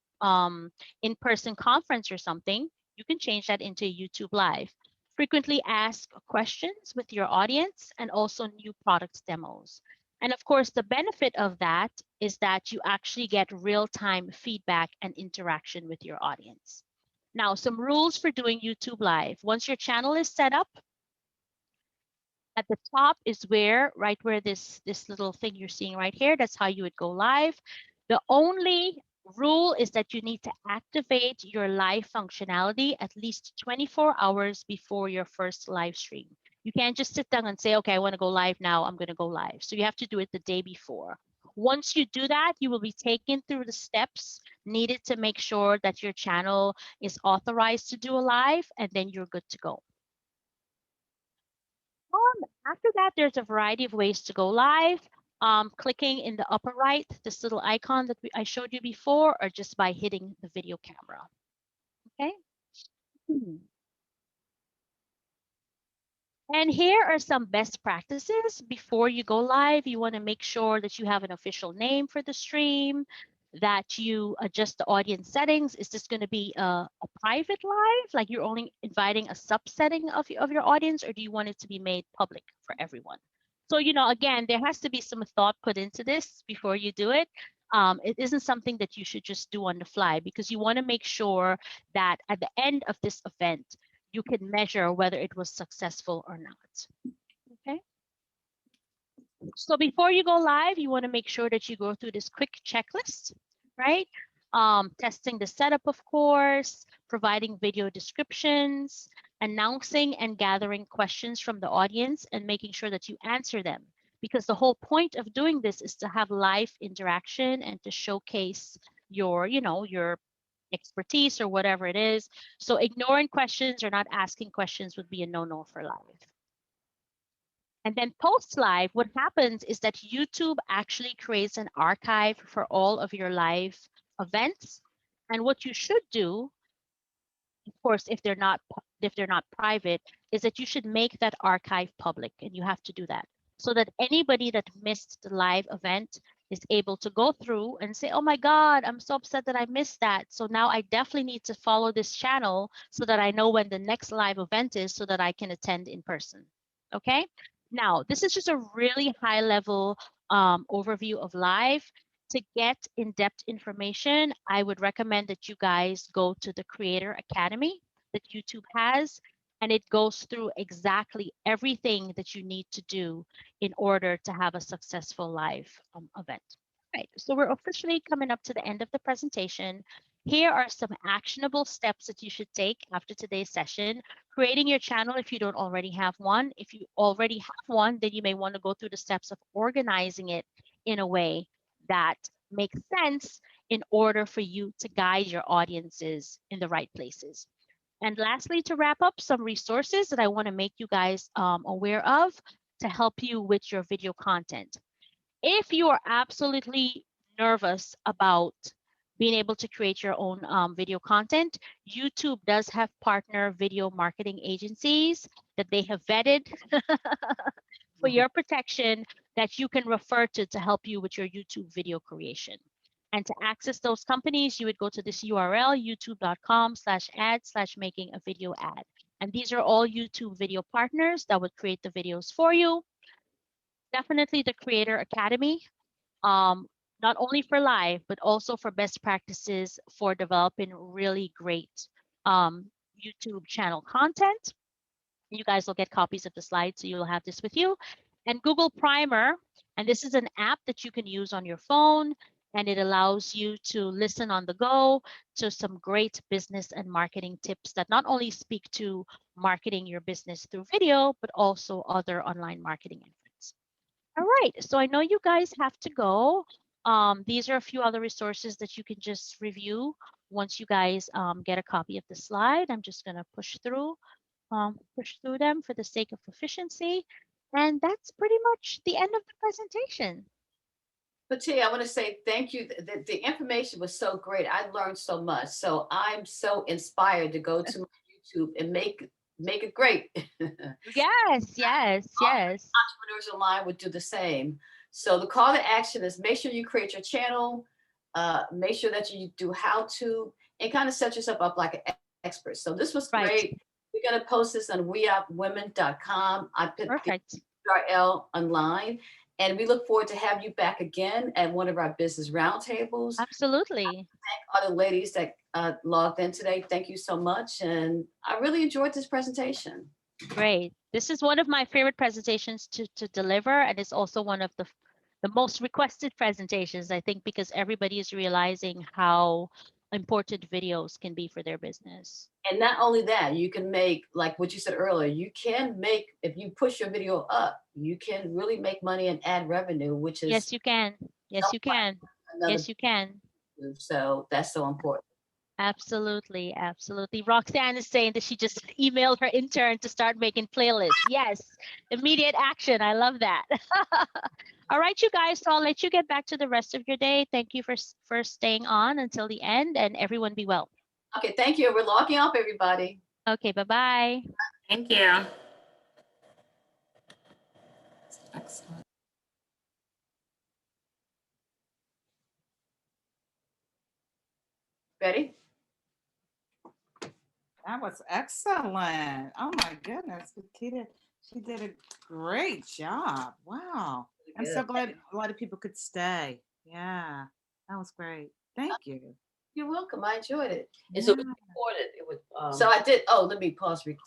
in-person conference or something, you can change that into a YouTube Live. Frequently asked questions with your audience and also new products demos. And of course, the benefit of that is that you actually get real-time feedback and interaction with your audience. Now, some rules for doing YouTube Live. Once your channel is set up, at the top is right where this little thing you're seeing right here, that's how you would go live. The only rule is that you need to activate your live functionality at least 24 hours before your first live stream. You can't just sit down and say, okay, I want to go live now, I'm going to go live. So you have to do it the day before. Once you do that, you will be taken through the steps needed to make sure that your channel is authorized to do a live, and then you're good to go. After that, there's a variety of ways to go live. Clicking in the upper right, this little icon that I showed you before, or just by hitting the video camera. Okay. And here are some best practices before you go live. You want to make sure that you have an official name for the stream, that you adjust the audience settings. Is this going to be a private live, like you're only inviting a subsetting of your audience, or do you want it to be made public for everyone? So, again, there has to be some thought put into this before you do it. It isn't something that you should just do on the fly, because you want to make sure that at the end of this event, you can measure whether it was successful or not. Okay. So before you go live, you want to make sure that you go through this quick checklist, right? Testing the setup, of course, providing video descriptions, announcing and gathering questions from the audience, and making sure that you answer them. Because the whole point of doing this is to have live interaction and to showcase your expertise or whatever it is. So ignoring questions or not asking questions would be a no-no for live. And then post live, what happens is that YouTube actually creates an archive for all of your live events. And what you should do, of course, if they're not private, is that you should make that archive public, and you have to do that so that anybody that missed the live event is able to go through and say, oh my God, I'm so upset that I missed that. So now I definitely need to follow this channel so that I know when the next live event is, so that I can attend in person. Okay. Now, this is just a really high level overview of live. To get in-depth information, I would recommend that you guys go to the Creator Academy that YouTube has, and it goes through exactly everything that you need to do in order to have a successful live event. Right, so we're officially coming up to the end of the presentation. Here are some actionable steps that you should take after today's session. Creating your channel if you don't already have one. If you already have one, then you may want to go through the steps of organizing it in a way that makes sense in order for you to guide your audiences in the right places. And lastly, to wrap up, some resources that I want to make you guys aware of to help you with your video content. If you are absolutely nervous about being able to create your own video content, YouTube does have partner video marketing agencies that they have vetted for your protection that you can refer to help you with your YouTube video creation. And to access those companies, you would go to this URL, youtube.com/ad/making a video ad. And these are all YouTube video partners that would create the videos for you. Definitely the Creator Academy, not only for live, but also for best practices for developing really great YouTube channel content. You guys will get copies of the slides, so you'll have this with you. And Google Primer, and this is an app that you can use on your phone, and it allows you to listen on the go to some great business and marketing tips that not only speak to marketing your business through video, but also other online marketing efforts. All right, so I know you guys have to go. These are a few other resources that you can just review once you guys get a copy of the slide. I'm just gonna push through them for the sake of efficiency. And that's pretty much the end of the presentation. Patia, I want to say thank you. The information was so great. I learned so much. So I'm so inspired to go to my YouTube and make it great. Yes, yes, yes. Entrepreneurs Online would do the same. So the call to action is make sure you create your channel, make sure that you do how to, and kind of set yourself up like an expert. So this was Right. great. We're going to post this on weopwomen.com. I put Perfect. the URL online. And we look forward to have you back again at one of our business roundtables. Absolutely. All the ladies that logged in today, thank you so much. And I really enjoyed this presentation. Great. This is one of my favorite presentations to deliver, and it's also one of the most requested presentations, I think, because everybody is realizing how important videos can be for their business. And not only that, you can make, like what you said earlier, you can make, if you push your video up, you can really make money and add revenue, which is Yes, you can. Yes, you can. another. Yes, you can. So that's so important. Absolutely, absolutely. Roxanne is saying that she just emailed her intern to start making playlists. Yes, immediate action. I love that. All right, you guys. So I'll let you get back to the rest of your day. Thank you for staying on until the end, and everyone be well. Okay, thank you. We're logging off, everybody. Okay, bye-bye. Thank you. Excellent. Ready? That was excellent. Oh my goodness, Nikita, she did a great job. Wow. I'm so glad a lot of people could stay. Yeah, that was great. Thank you. You're welcome. I enjoyed it. And Yeah. so it was recorded. It was, so I did. Oh, let me pause record.